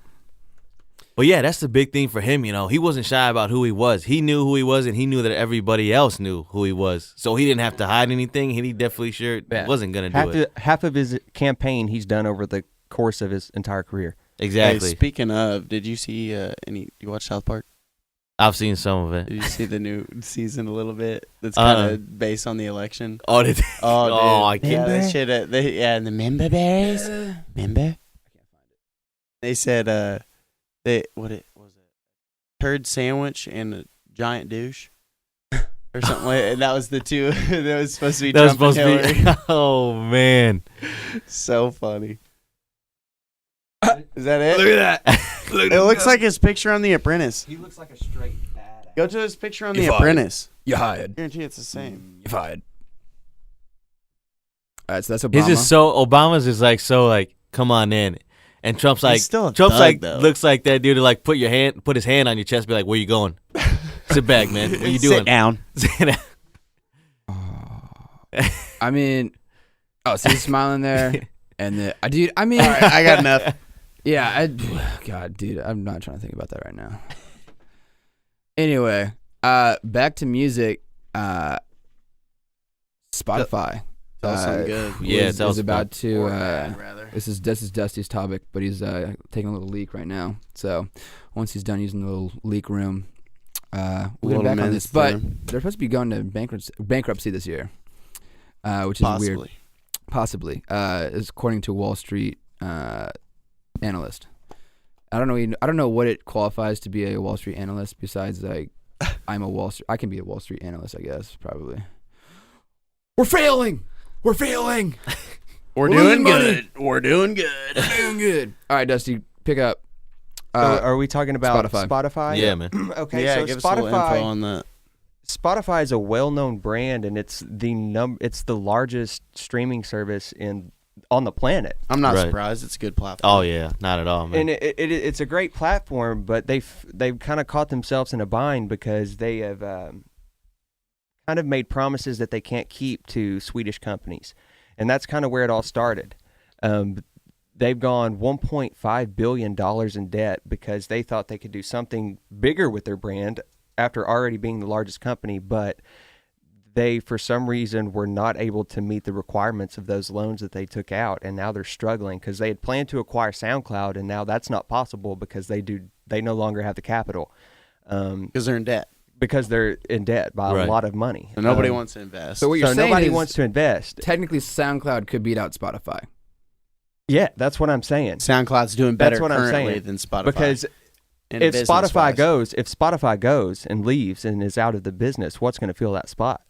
But yeah, that's the big thing for him. He wasn't shy about who he was. He knew who he was, and he knew that everybody else knew who he was. So he didn't have to hide anything. And he definitely wasn't gonna do it. Half of his campaign he's done over the course of his entire career. Exactly. Hey, speaking of, did you see you watch South Park? I've seen some of it. Did you see the new season a little bit? That's kind of based on the election. Oh, did Oh, dude. I can't. Yeah, that shit. And the member berries. Member. They said what it was it? Turd sandwich and a giant douche. Or something like that. And that was the two that was supposed to be That was Trump supposed and to Hillary. be. Oh man. So funny. Is that it? Look at that. It looks like his picture on The Apprentice. He looks like a straight badass. Go to his picture on You The fired. Apprentice. You hired. Guarantee it's the same. You fired. All right, so that's Obama. He's just Obama's is like, come on in. And Trump's like, still a thug, though. looks like that dude to like put his hand on your chest, be like, where you going? Sit back, man. What are you doing? Sit down. Sit down. I mean, so he's smiling there, and dude. I mean, All right, I got enough. yeah. God, dude, I'm not trying to think about that right now. Anyway, back to music. Spotify. Tell us something good. Yeah, is tell us about to. Or bad, rather. This is Dusty's topic, but he's taking a little leak right now. So once he's done using the little leak room, we'll get back on this. But they're supposed to be going to bankruptcy this year, which is weird. Possibly, according to Wall Street analyst. I don't know what it qualifies to be a Wall Street analyst. Besides, like, I can be a Wall Street analyst, I guess, probably. We're failing. We're doing good. We're doing good. Doing good. All right, Dusty, pick up. So are we talking about Spotify. Spotify? Yeah, man. Okay, Yeah, so give us a little info Spotify. on that. Spotify is a well-known brand, and it's the largest streaming service on the planet. I'm not Right. surprised. It's a good platform. Oh yeah, not at all, man. And it's a great platform, but they've kind of caught themselves in a bind because they have kind of made promises that they can't keep to Swedish companies, and that's kind of where it all started. They've gone $1.5 billion in debt because they thought they could do something bigger with their brand after already being the largest company, but they, for some reason, were not able to meet the requirements of those loans that they took out, and now they're struggling because they had planned to acquire SoundCloud, and now that's not possible because they no longer have the capital. Because they're in debt. Because they're in debt by Right. a lot of money. So nobody wants to invest. So what you're So saying nobody is wants to invest. technically SoundCloud could beat out Spotify. Yeah, that's what I'm saying. SoundCloud's doing better That's what I'm currently saying. than Spotify. Because in if business-wise. Spotify goes and leaves and is out of the business, what's going to fill that spot?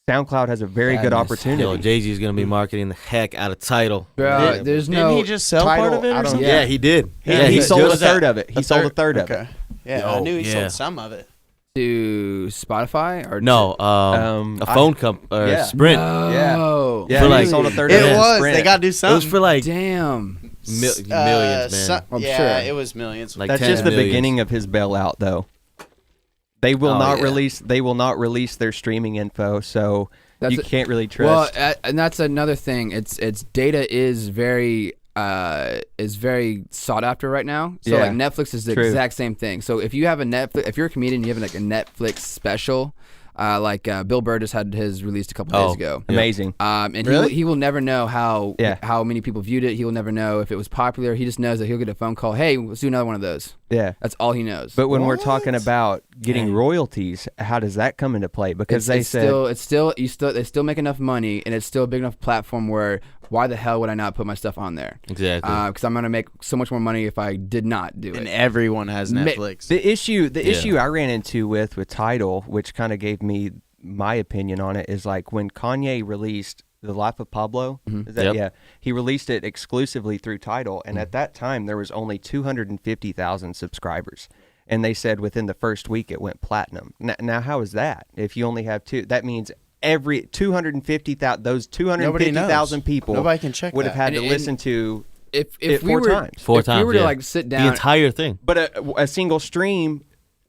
SoundCloud has a very good Sadness. opportunity. Yo, Jay-Z is gonna be marketing the heck out of Tidal. Bro, Did- there's didn't no he just sell title, part of it or I don't- something? Yeah, he did. He sold a just- third of it. He sold a third of it. Okay. Yeah, I Oh, knew he yeah. sold some of it. to Spotify or No, a phone yeah. Sprint. No. Yeah, For he like- sold a third It of it. was. Sprint. They got to do It was something. for like Damn. millions, man. I'm yeah, sure. it was millions. Like That's 10 just the millions. beginning of his bailout, though. They will Oh, not yeah. release. They will not release their streaming info, so That's you a- can't really Well, trust. and that's another thing. It's data is very sought after right now. So Yeah. like Netflix is the True. exact same thing. So if you have if you're a comedian, you have like a Netflix special. Bill Burr just had his released a couple days ago. Amazing. And Really? he will never know how Yeah. many people viewed it. He will never know if it was popular. He just knows that he'll get a phone call. Hey, let's do another one of those. Yeah. That's all he knows. But when we're talking about getting Dang. royalties, how does that come into play? Because they said they still make enough money, and it's still a big enough platform where why the hell would I not put my stuff on there? Exactly. Because I'm gonna make so much more money if I did not do And it. everyone has Netflix. the issue Yeah. I ran into with Tidal, which kind of gave me my opinion on it, is like when Kanye released The Life of Pablo. Is that, Yep. Yeah, he released it exclusively through Tidal, and at that time there was only 250,000 subscribers, and they said within the first week it went platinum. Now how is that? If you only have two, that means every 250,000 those 250,000 people Nobody can check would have that. had to And- listen to If it we four were times. Four if times. we were to yeah. like sit the down, entire thing. But a single stream,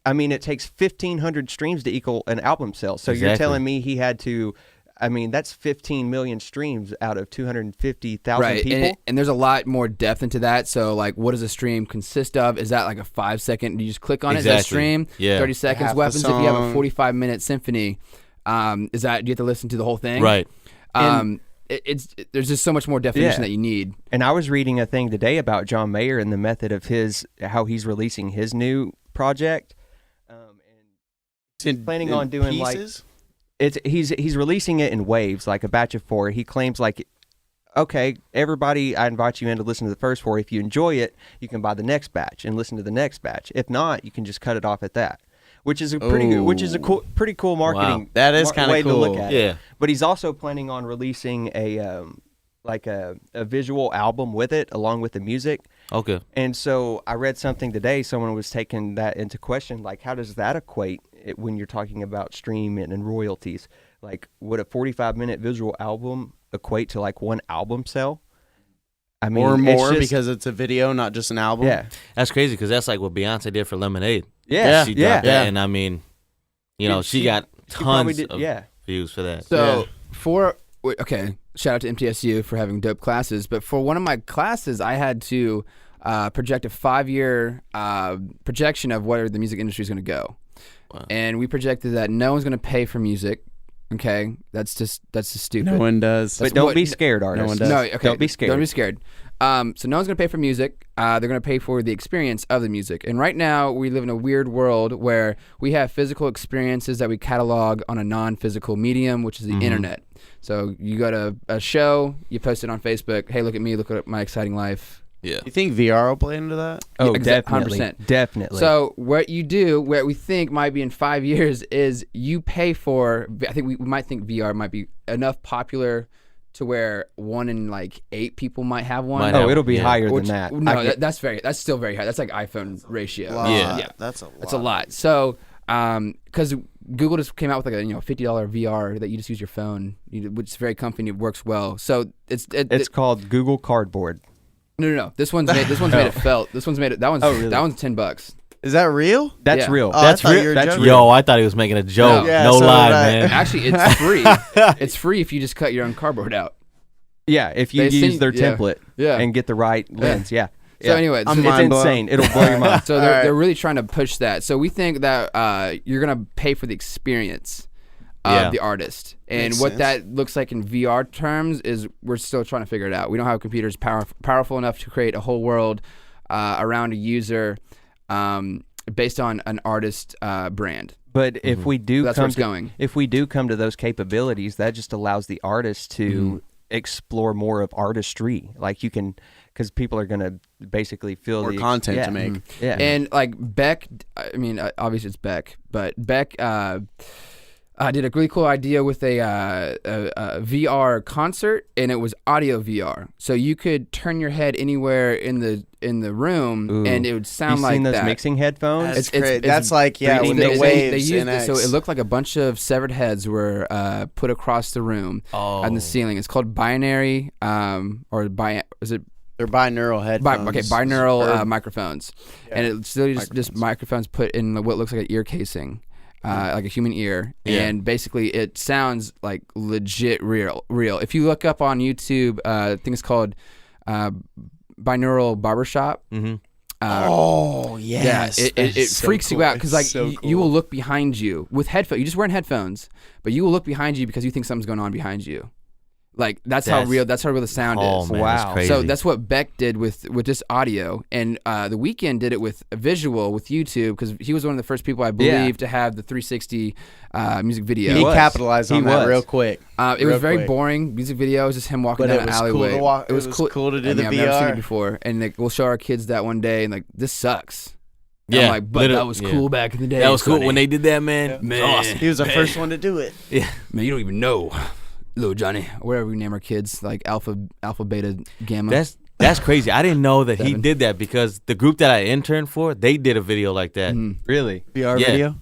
I mean, it takes 1,500 streams to equal an album sale. So you're Exactly. telling me he had to I mean, that's 15 million streams out of 250,000 right. people. And there's a lot more depth into that. So, like, what does a stream consist of? Is that like a 5-second? You just click on it, is that stream? Yeah. 30 seconds. Half What the happens if you have a song. 45-minute symphony? Is that, do you have to listen to the whole thing? Right. There's just so much more definition that you need. And I was reading a thing today about John Mayer and the method of how he's releasing his new project. And planning on doing pieces? he's releasing it in waves, like a batch of 4. He claims like, okay, everybody, I invite you in to listen to the first 4. If you enjoy it, you can buy the next batch and listen to the next batch. If not, you can just cut it off at that. Which is a pretty cool marketing. Wow. That is kind way of to cool. look at Yeah. it. But he's also planning on releasing a visual album with it, along with the music. Okay. And so I read something today. Someone was taking that into question, like, how does that equate when you're talking about streaming and royalties? Like, would a 45-minute visual album equate to like one album sell? I mean, or more it's just, because it's a video, not just an album. yeah, That's crazy because that's like what Beyonce did for Lemonade. yeah, She yeah. dropped that, and I mean, she got probably tons did, of views for that. So shout out to MTSU for having dope classes. But for one of my classes, I had to project a 5-year projection of where the music industry is going to go. Wow. And we projected that no one's going to pay for music. Okay, that's just stupid. No one does. But don't be scared, artists. one does. No, okay, Don't be scared. Don't be scared. So no one's going to pay for music. They're going to pay for the experience of the music. And right now, we live in a weird world where we have physical experiences that we catalog on a non-physical medium, which is the internet. So you go to a show, you post it on Facebook. Hey, look at me. Look at my exciting life. Yeah. You think VR will play into that? Oh, Yeah, definitely, 100%. definitely. So what you do, what we think might be in 5 years, is you pay for. I think we might think VR might be enough popular to where 1 in like 8 people might have one. Might have- it'll be Yeah. higher Which- than that. No, that's still very high. That's like iPhone ratio. Yeah. That's a lot. It's a lot. So, because Google just came out with like a $50 VR that you just use your phone, which is very comfy and it works well. So It's called Google Cardboard. no. This one's made of felt. This one's made. That one's Oh, really? that one's $10. Is that real? That's Yeah. real. Oh, I That's thought you real. were That's joking. real. Yo, I thought he was making a joke. Yeah, no so lie, did I. man. Actually, it's free. It's free if you just cut your own cardboard out. Yeah, if you They use send- their yeah. template Yeah. and get the right lens. Yeah. So Yeah. anyway, I'm so- It's mind blown. insane. It'll blow your mind. So All right. they're really trying to push that. So we think that you're gonna pay for the experience of Yeah. the artist, and Makes what sense. that looks like in VR terms is we're still trying to figure it out. We don't have computers powerful enough to create a whole world around a user based on an artist brand. But if we do That's where come it's to, going. if we do come to those capabilities, that just allows the artist to explore more of artistry. Like you can, because people are going to basically feel More the content yeah. to make. Yeah. And like Beck, I mean, obviously it's Beck, but Beck did a really cool idea with a VR concert, and it was audio VR. So you could turn your head anywhere in the room, Ooh. and it would sound you like seen those that. mixing headphones? That's It's- great. That's like, yeah, 3D with mixing. the waves They used and it, so X. it looked like a bunch of severed heads were put across the room on the ceiling. It's called binary, is it? They're binaural headphones. Binaural Or- microphones, and it's literally just microphones put in what looks like an ear casing, like a human ear, Yeah. and basically it sounds like legit real. If you look up on YouTube, I think it's called binaural barbershop. Mm-hmm. Oh, yes. Yeah, That it is so freaks cool. you out because like It's so you will cool. look behind you with headphones. You just wearing headphones, but you will look behind you because you think something's going on behind you. Like that's how real the sound Oh is. man, Wow. that's crazy. So that's what Beck did with just audio, and The Weeknd did it with a visual with YouTube because he was one of the first people I believe to have the 360 music video. He was. capitalized on He that was. real quick. It was real very quick. boring music video. It was just him walking But down it an was cool alleyway. to walk- It was cool to do I the mean, I've never seen VR. it before, and like, we'll show our kids that one day, and like this sucks. And Yeah, I'm like, but literally, that was yeah. cool back in the day. that was cool sonny. when they did that, man. Yeah. It was Man. awesome. He was the first one to do it. Yeah. Man, you don't even know, little Johnny, or whatever we name our kids, like alpha, beta, gamma. That's crazy. I didn't know that he Seven. did that because the group that I interned for, they did a video like that. Mhm. Really? VR Yeah. video?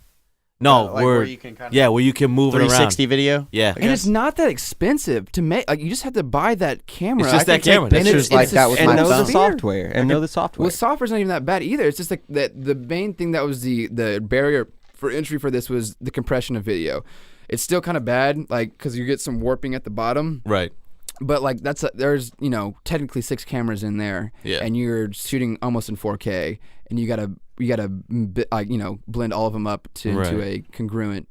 No, Like where you can kind of where you can move it around. 360 video? Yeah. And it's not that expensive to make. Like you just have to buy that camera. It's just I that can take camera. That's pictures just like that with And my know the phone. software. And know the software. Well, software's not even that bad either. It's just like the main thing that was the barrier for entry for this was the compression of video. It's still kind of bad, like because you get some warping at the bottom. Right. But like there's technically 6 cameras in there, and you're shooting almost in 4K, and you gotta blend all of them up into a congruent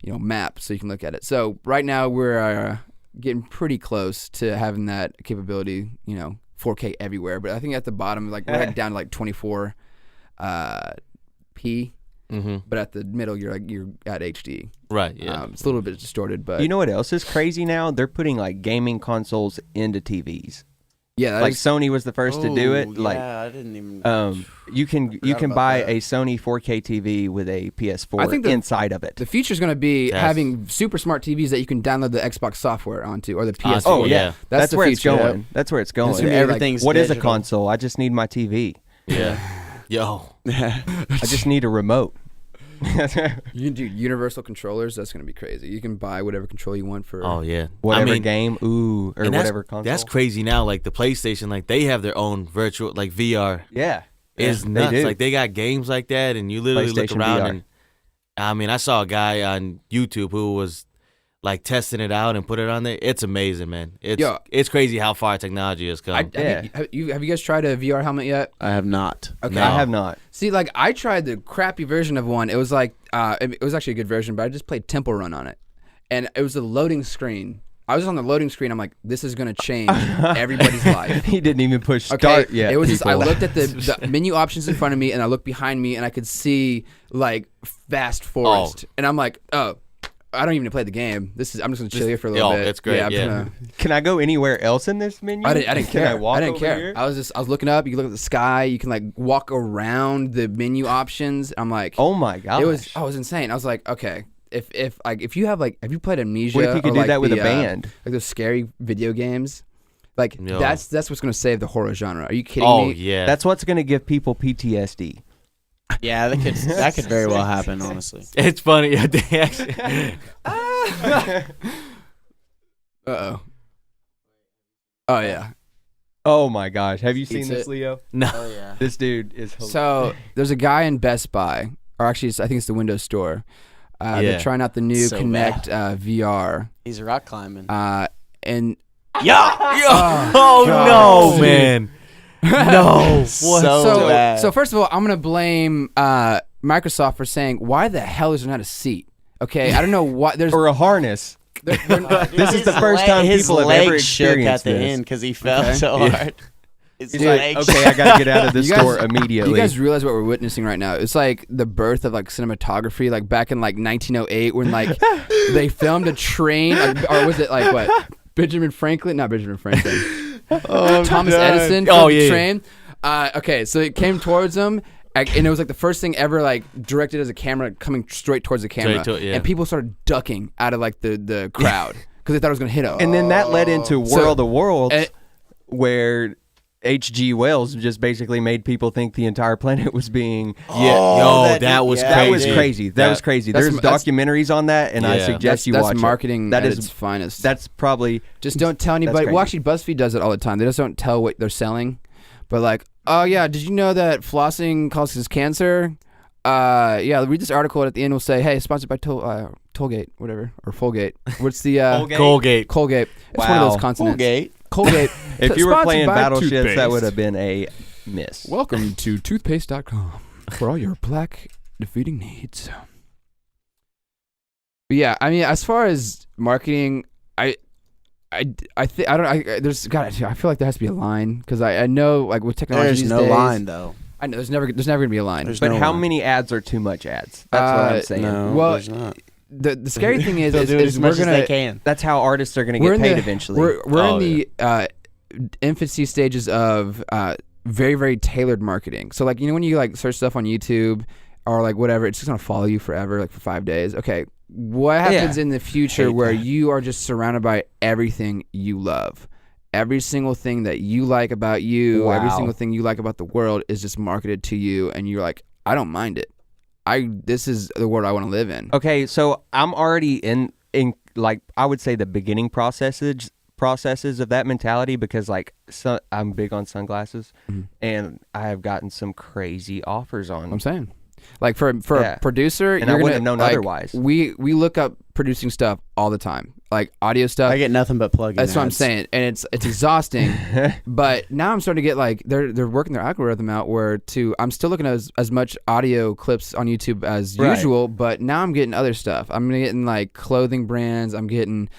map so you can look at it. So right now we're getting pretty close to having that capability, 4K everywhere. But I think at the bottom, like we're down to like 24 p. Mm-hmm. But at the middle, you're at HD. Right. Yeah. It's a little bit distorted, but you know what else is crazy now? They're putting like gaming consoles into TVs. Yeah, like Sony was the first to do it. Like, I didn't even. You can buy a Sony 4K TV with a PS4 I think inside of it. The future's going to be having super smart TVs that you can download the Xbox software onto, or the PS4. Oh yeah, that's the where future. it's going. That's where it's going. Everything's what is a digital. console? I just need my TV. Yeah. Yo. I just need a remote. You can do universal controllers. That's going to be crazy. You can buy whatever controller you want for. Oh yeah. Whatever game, or whatever console. That's crazy now. Like the PlayStation, like they have their own virtual, like VR. Yeah. Is they nuts. do. Like they got games like that, and you literally look PlayStation around VR. and I mean, I saw a guy on YouTube who was like testing it out and put it on there. It's amazing, man. It's crazy how far technology has come. Have you guys tried a VR helmet yet? I have not. Okay. No. I have not. See, like I tried the crappy version of one. It was like it was actually a good version, but I just played Temple Run on it, and it was a loading screen. I was on the loading screen. I'm like, this is gonna change everybody's life. He didn't even push start Okay, yet. it was just I people. looked at the menu options in front of me, and I looked behind me, and I could see like vast forest, and I'm like, oh. I don't even play the game. I'm just gonna chill here for a little bit. It's great. I'm Yeah. gonna- Can I go anywhere else in this menu? I didn't care. Can I walk didn't over care. here? I was looking up. You can look at the sky. You can like walk around the menu options. I'm like, Oh my gosh. it was insane. I was like, okay, if you have you played Amnesia? What if you could or do like that with the, a band? like those scary video games? Like Yo. that's what's gonna save the horror genre. Are you kidding Oh me? yeah. That's what's going to give people PTSD. Yeah, that could very well happen. Honestly. It's funny. They actually, Uh-oh. Oh yeah. Oh my gosh. Have you seen Eats this, it. Leo? no. Oh yeah. This dude is hilarious. So there's a guy in Best Buy, or actually I think it's the Windows Store. Yeah. They're trying out the new So Kinect VR, He's rock climbing. and Oh gosh. no, man. No. So bad. So first of all, I'm gonna blame Microsoft for saying, why the hell is there not a seat? Okay, I don't know what there's. or a harness. This is the first time his people have legs ever shook experienced at the this. end because he fell Okay. so Yeah. hard. His He's like, legs okay, I gotta get out of this You guys- store immediately. You guys realize what we're witnessing right now? It's like the birth of like cinematography, like back in like 1908 when like they filmed a train, or was it like what? Benjamin Franklin? Not Benjamin Franklin. Thomas Edison filmed Oh, the yeah. train. Okay, so it came towards him. And it was like the first thing ever like directed as a camera coming straight towards the camera. Straight to it, yeah. And people started ducking out of like the crowd because they thought it was going to hit them. and then that led into So- World of Worlds, eh, where H.G. Wells just basically made people think the entire planet was being. Yeah. That was crazy. That was crazy. That was crazy. That's- There's that's- documentaries on that, and I Yeah. suggest you that's watch marketing it. That at is its finest. That's probably Just don't tell anybody. Well, crazy. actually, BuzzFeed does it all the time. They just don't tell what they're selling. But like, oh yeah, did you know that flossing causes cancer? Yeah, read this article and at the end. We'll say, hey, sponsored by Tollgate, whatever, or Fullgate. What's the Colgate. Colgate? It's one of Wow. those consonants. Colgate. Colgate. if you were Sponsored playing by Battleships, that Toothpaste. would have been a miss. Welcome to toothpaste.com for all your plaque defeating needs. But yeah, I mean, as far as marketing, I feel like there has to be a line because I know like with technology There's these no days, line though. I know there's never gonna be a line. There's But no how line. many ads are too much ads? That's what I'm saying. No, Well, there's not. The scary thing is, They'll do it is as we're much as gonna they can. That's how artists are going to we're get in paid the, eventually. We're Oh, in the infancy stages of very very tailored marketing. So like when you like search stuff on YouTube or like whatever, it's just gonna follow you forever, like for 5 days. Okay, what happens in the future where you are just surrounded by everything you love? Every single thing that you like about you, every Wow. single thing you like about the world is just marketed to you, and you're like, I don't mind it. This is the world I want to live in. Okay, so I'm already in like I would say the beginning processes of that mentality because like I'm big on sunglasses and I have gotten some crazy offers on I'm saying. Like for a producer, And you're I wouldn't gonna, have known like, otherwise. We look up producing stuff all the time, like audio stuff. I get nothing but plugin That's what I'm ads. saying, and it's exhausting. But now I'm starting to get like they're working their algorithm out where I'm still looking at as much audio clips on YouTube as Right. usual, but now I'm getting other stuff. I'm getting like clothing brands. I'm getting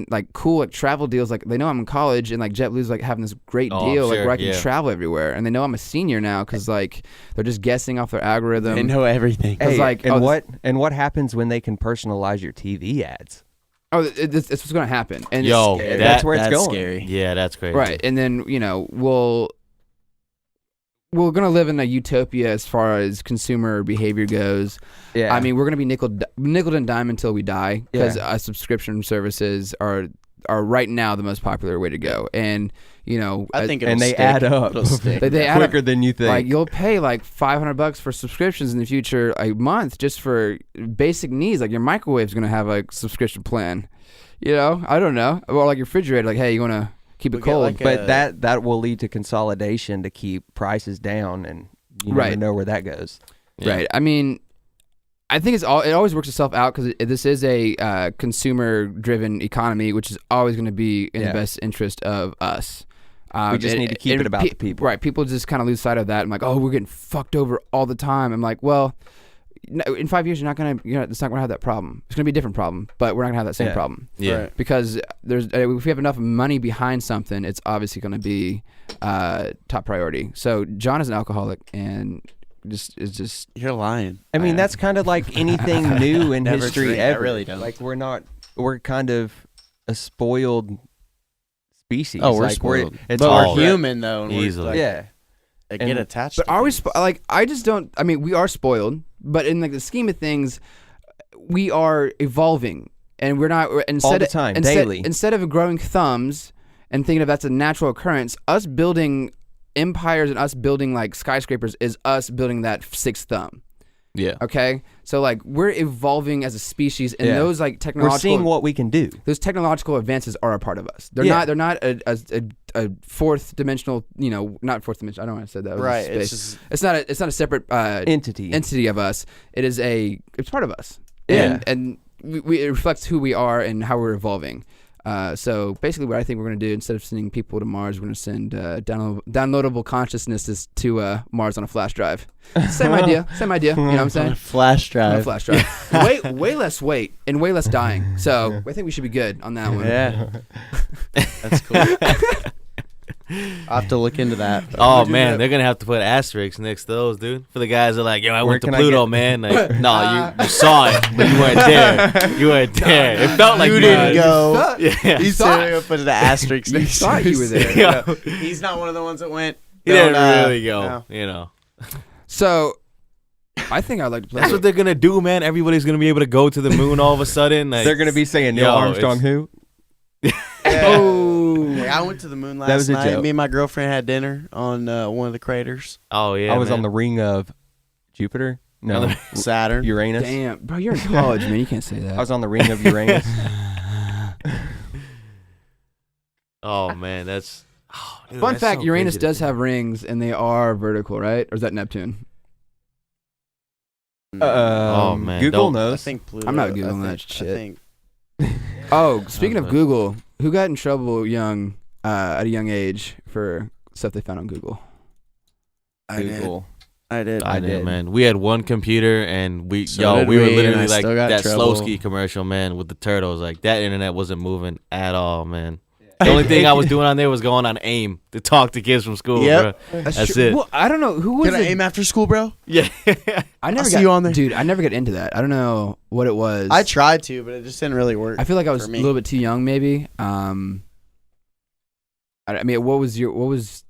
like cool like travel deals. Like they know I'm in college, and like JetBlue's like having this great deal like sure, where I can yeah. travel everywhere, and they know I'm a senior now because like they're just guessing off their algorithm. They know everything. It's Hey, like, and oh, what happens when they can personalize your TV ads? Oh, it's what's going to happen. And Yo, it's, that's where it's That's going. scary. Yeah, that's crazy. right. And then we're gonna live in a utopia as far as consumer behavior goes. Yeah. I mean, we're gonna be nickel and dime until we die because Yeah. subscription services are right now the most popular way to go. And I think it'll and they stick. add up It'll stick. they add up quicker than you think. like you'll pay like $500 for subscriptions in the future a month just for basic needs. Like your microwave's gonna have a subscription plan. I don't know. Or like your refrigerator. Like, hey, you wanna keep it We'll get, cold? like, but that will lead to consolidation to keep prices down, and you never Right. know where that goes. Yeah. Right. I mean, I think it always works itself out because this is a consumer-driven economy, which is always going to be in the Yeah. best interest of us. We just need to keep it about the people. Right. People just kind of lose sight of that. I'm like, oh, we're getting fucked over all the time. I'm like, well, in 5 years, it's not going to have that problem. It's going to be a different problem, but we're not going to have that same Yeah. problem. Yeah. Right. Because if we have enough money behind something, it's obviously going to be top priority. So John is an alcoholic and is just You're lying. I mean, that's kind of like anything new in Never history drink. I ever. really don't. Like we're kind of a spoiled species. Oh, we're like, spoiled. It's But hard. we're human though, and Easily. we're like, Yeah. get And- attached. But to are we things. I just don't. I mean, we are spoiled, but in like the scheme of things, we are evolving, and we're not All the time, daily. Instead of growing thumbs and thinking of that's a natural occurrence, us building empires and us building like skyscrapers is us building that sixth thumb. Yeah. Okay, so like we're evolving as a species, and Yeah. those like We're technological seeing what we can do. those technological advances are a part of us. They're Yeah. not. They're not a fourth dimensional. Not fourth dimension. I don't want to say that. It was Right. space. It's just It's not a separate Entity. of us. It's part of us. Yeah. And it reflects who we are and how we're evolving. So basically, what I think we're going to do, instead of sending people to Mars, we're going to send downloadable consciousnesses to Mars on a flash drive. Same idea. You know what I'm saying? flash On a drive. flash drive. way less weight and way less dying. So I think we should be good on that one. Yeah, that's cool. I'll have to look into that. Oh man, they're gonna have to put asterisks next to those, dude. For the guys that are like, yo, I went to can I Pluto, get- man. Like, no, you saw it, but you weren't there. You weren't there. It felt like you you didn't were. go. Yeah. He said he put an asterisk. You next to thought you were his- there. Yeah. He's not one of the ones that went. He didn't "Don't, really go. no." You know. So I think I'd like to play. That's what they're gonna do, man. Everybody's gonna be able to go to the moon all of a sudden. Like, They're going to be saying Neil Yo, Armstrong it's- who? Oh. Like, I went to the moon That last was a night. joke. Me and my girlfriend had dinner on one of the craters, oh yeah. I was man. on the ring of Jupiter. No, Saturn. Uranus. Damn, bro, you're in college, man. You can't say that. I was on the ring of Uranus. Oh man, that's. Oh, dude, Fun that's fact: so Uranus crazy to does think. have rings, and they are vertical, right? Or is that Neptune? Oh, man, Google don't- I knows. think Pluto. I'm not I Googling that think- shit. I think Oh, speaking of Okay. Google, who got in trouble young at a young age for stuff they found on Google? Google. I did. I I did, did. man. We had one computer, and we So did we were we, and literally I like still got that trouble. Slowski commercial, man, with the turtles. Like that internet wasn't moving at all, man. The only thing I was doing on there was going on AIM to talk to kids from school. Yep. Bro. That's it. Well, I don't know who was Can I it. aim after school, bro? Yeah. I never I'll got see you on there. dude. I never got into that. I don't know what it was. I tried to, but it just didn't really work. I feel like I was for a me. little bit too young, maybe. I mean, what was?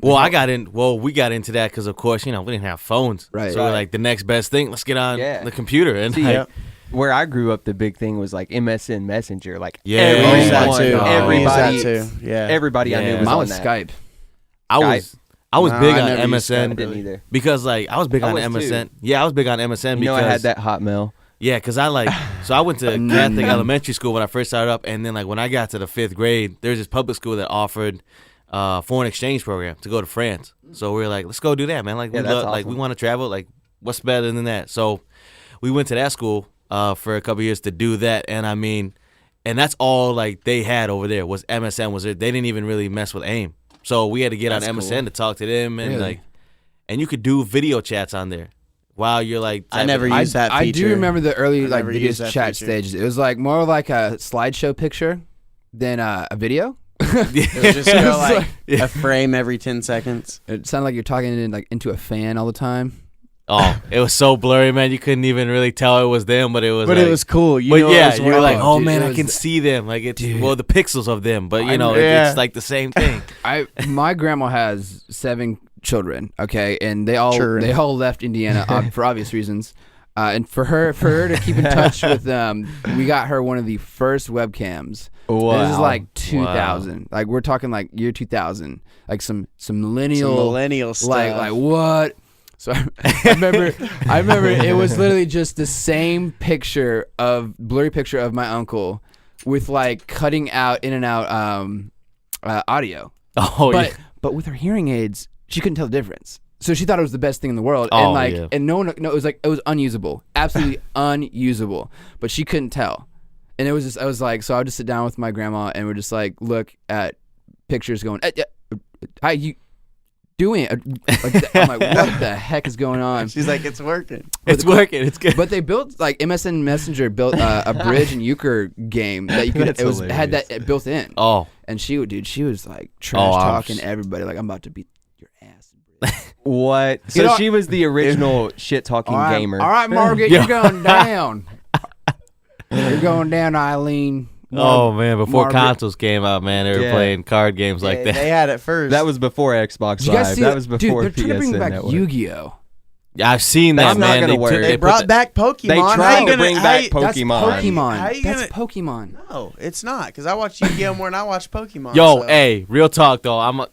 Well, we got into that because, of course, we didn't have phones. Right. So we're like, the next best thing, let's get on Yeah. the computer. And See, like, where I grew up, the big thing was like MSN Messenger. Like Yeah. We used that everyone, too. Oh. We used everybody, that too. Yeah. everybody I Yeah. knew was Mine on was that. Skype. I was No, big I on never used I MSN Skype. didn't either. because, like, I was big I on was MSN. too. Yeah, I was big on MSN You know, because I had that Hotmail. Yeah, because I went to Catholic elementary school when I first started up, and then like when I got to the 5th grade, there's this public school that offered foreign exchange program to go to France. So we were like, let's go do that, man. Like Yeah, we that's like we awesome. want to travel. Like what's better than that? So we went to that school for a couple years to do that, and I mean, and that's all like they had over there was MSN. Was it? They didn't even really mess with AIM, so we had to get on MSN to talk to them, and Really? and you could do video chats on there while you're like. I never used that I feature. do remember the early I like never video used that chat feature. stages. It was like more like a slideshow picture than a video. It would just go like a frame every 10 seconds. It sounded like you're talking into a fan all the time. Oh, it was so blurry, man. You couldn't even really tell it was them, but it was. But like, it was cool. You but know yeah, it was you were like, working. oh Dude, man, it I was- can see them. Like it's Dude. well, the pixels of them, but you know, yeah. it's like the same thing. My grandma has 7 children. Okay, and they all Sure. left Indiana for obvious reasons. And for her to keep in touch with them, we got her one of the first webcams. Wow. This is like 2000. Like we're talking like year 2000. Like some millennial, Some millennial stuff. like what? So I remember it was literally just the same blurry picture of my uncle with like cutting out in and out audio. Oh yeah. But with her hearing aids, she couldn't tell the difference. So she thought it was the best thing in the world, Oh, and like, yeah. and no, it was unusable, absolutely unusable. But she couldn't tell, and it was just, I was like, so I would just sit down with my grandma, and we'd just like look at pictures, going, how you doing? Like, I'm like, what the heck is going on? She's like, it's working. It's working. It's good. But they built like MSN Messenger built a bridge and euchre game that you could. That's Had that built in. Oh, And she was like trash Oh, I'm talking everybody, like I'm about to beat your ass. What? So You know- she was the original shit talking gamer. All right, Margaret, Yeah. you're going down. You're going down, Eileen. oh man! Before Margaret. consoles came out, man, they were Yeah. playing card games like Yeah, that. They had it first. That was before Xbox Did you guys Live. see That was before Dude, they're trying to bring PSN back Network. Yu-Gi-Oh. I've seen That's that, not man. gonna work. They put brought the- back Pokemon. They How tried you to gonna- bring how back you- That's Pokemon. Pokemon. How you That's gonna- Pokemon. No, it's not, because I watch Yu-Gi-Oh more than I watch Pokemon. Yo, so. hey, real talk though.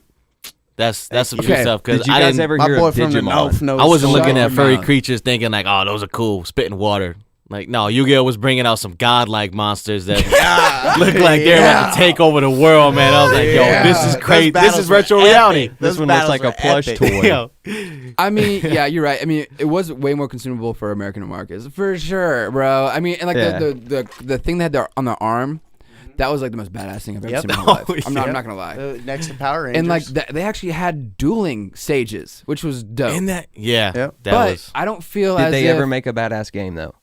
That's some you. true Okay. stuff because Did you I guys didn't. ever My hear boy of from the Digimon? North knows. I wasn't Shut looking your at furry mouth. creatures thinking like, oh, those are cool, spitting water. Like, no, Yu-Gi-Oh was bringing out some godlike monsters that look like they're about to take over the world, man. I was like, yo, Yeah. this is Those crazy. This battles is were retro epic. reality. This Those one looks battles like a were plush epic. toy. Yo. I mean, yeah, you're right. I mean, it was way more consumable for American markets, for sure, bro. I mean, and like Yeah. the thing they had on their arm, that was like the most badass thing I've ever Yep. seen in my life. Oh, I'm not gonna lie. Next to Power Rangers. And like they actually had dueling stages, which was dope. In that, yeah, Yep. that but was. I don't feel Did as they if, ever make a badass game though?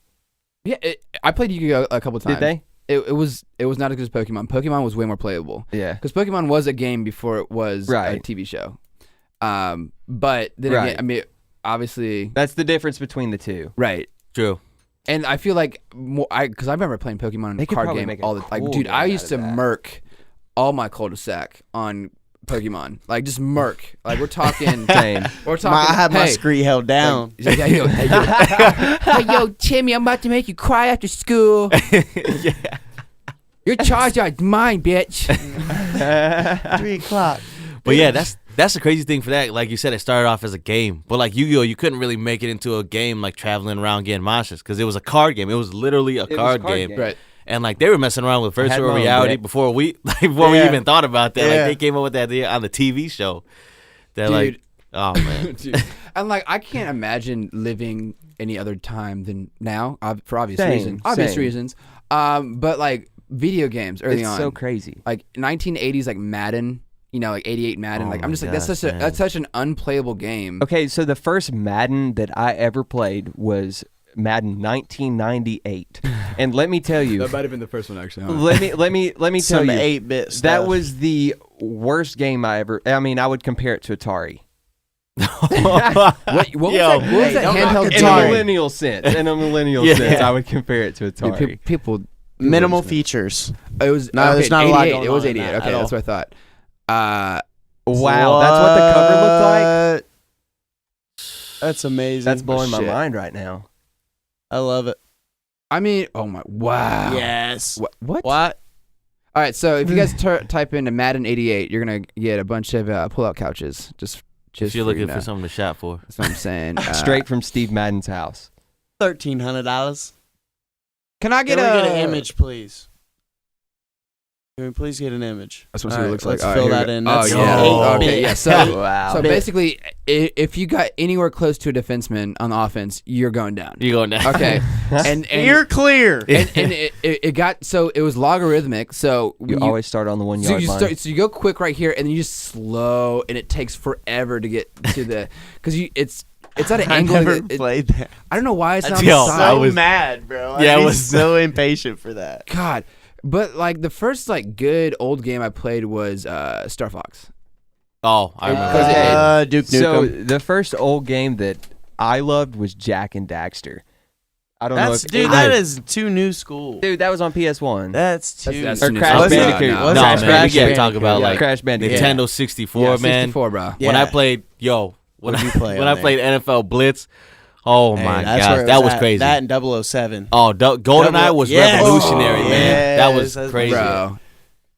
Yeah, I played Yu-Gi-Oh a couple times. Did they? It was not as good as Pokemon. Pokemon was way more playable Yeah. because Pokemon was a game before it was a Right. TV show. But then Right. again, I mean, obviously, That's the difference between the two. right. True. And I feel like because I remember playing Pokemon in They a could card probably game make a all the like, cool dude. game I out used of to that. murk all my cul-de-sac on Pokemon, like just murk. Like we're talking, Same. we're talking. I had my hey, screen held down. Hey, yo, Timmy, I'm about to make you cry after school. Yeah. Your Charizard's mine, bitch. 3 o'clock. But yeah, that's the crazy thing for that. Like you said, it started off as a game, but like Yu-Gi-Oh, you couldn't really make it into a game like traveling around getting monsters because it was a card game. It was literally a was a card card game. game. Right. And like they were messing around with had virtual my own reality deck. before we we Yeah. even thought about that. Yeah. Like they came up with that idea on the TV show. They're like, Dude. oh man, Dude. And like I can't imagine living any other time than now, for obvious Same, reasons. Obvious same. reasons. But like video games early It's on, so crazy. like 1980s, like Madden. You know, like 88 Madden. Oh Like I'm my just like gosh, man. that's such an unplayable game. Okay, so the first Madden that I ever played was Madden 1998, and let me tell you, might have been the first one actually. let me tell Some you, 8-bit stuff. that was the worst game I ever. I mean, I would compare it to Atari. What was Yo. that? What was Hey, that don't knock handheld it In a Atari. game? millennial sense, Yeah. sense, I would compare it to Dude, Atari. people. minimal features. It was No, there's not a lot 88. going It was on in 88. that Okay, at all. that's what I thought. Wow, that's what the cover looked like. That's amazing. That's blowing my Shit. mind right now. I love it. I mean, oh my, wow. Yes. What? What? All right, so if you guys type into Madden 88, you're gonna get a bunch of pull-out couches. Just if you're for, looking you know. for something to shop for. That's what I'm saying. Straight from Steve Madden's house. $1,300. Can I Can get we a get an image, please? Can we please get an image? I just want to see what it looks Let's like. fill All right, that here in. we go. That's Oh, yeah. 8 Okay, bit. yeah. So, Wow. so basically, if you got anywhere close to a defenseman on the offense, you're going down. You going down? Okay. and You're clear. and it got so it was logarithmic. So You always start on the 1 yard line. so you go quick right here, and then you just slow, and it takes forever to get to the because it's at an I angle. never it- played that. I don't know why it's not on Yo, the I side. was- mad, bro. Yeah, I I was was- so impatient for that. God, but like the first like good old game I played was Star Fox. Oh, I remember. Because that. Duke So Nukem. the first old game that I loved was Jack and Daxter. I don't know That's if that is too new school. dude. That was on PS1. That's too. That's Or new Crash stuff. Was it? Bandicoot. No, Was No, it man, Crash we can't talk Bandicoot? about like Crash Bandicoot. Nintendo 64, Yeah, man. 64, bro. Yeah. When I played, when What'd you play when on I played NFL Blitz, oh Hey, my that's gosh, where it that was at. crazy. That and 007. Oh, GoldenEye was Yes. revolutionary, Oh, man. That yes, was that's crazy. Bro.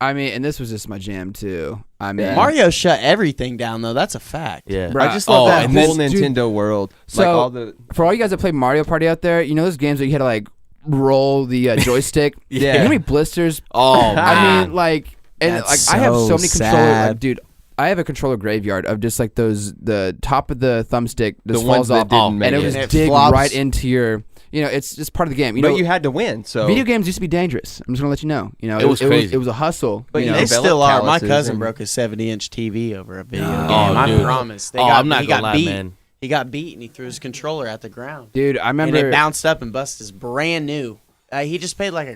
I mean, and this was just my jam too. I mean, Yeah. Mario shut everything down though. That's a fact. Yeah. Bro. I just love Oh, that and whole this- Nintendo world. So- Like all the for all you guys that play Mario Party out there, you know those games that you had to like roll the joystick. Yeah. You know how many blisters? Oh, man. I mean, like, and That's like I have so so many controller, sad. like, dude. I have a controller graveyard of just like the top of the thumbstick just The ones falls that off, didn't make and it it. would And just it dig flops. right into your. You know, it's just part of the game. You but know, you had to win. So video games used to be dangerous. I'm just gonna let you know. You know, It was crazy. It was a hustle. But you you know? They develop still are. My calluses cousin and- broke a 70-inch TV over a video No. game. Oh, I dude. promise. They Oh, got, I'm not he gonna got lie, beat. man. He got beat and he threw his controller at the ground. Dude, I And remember. it bounced up and busted. His brand new. He just paid like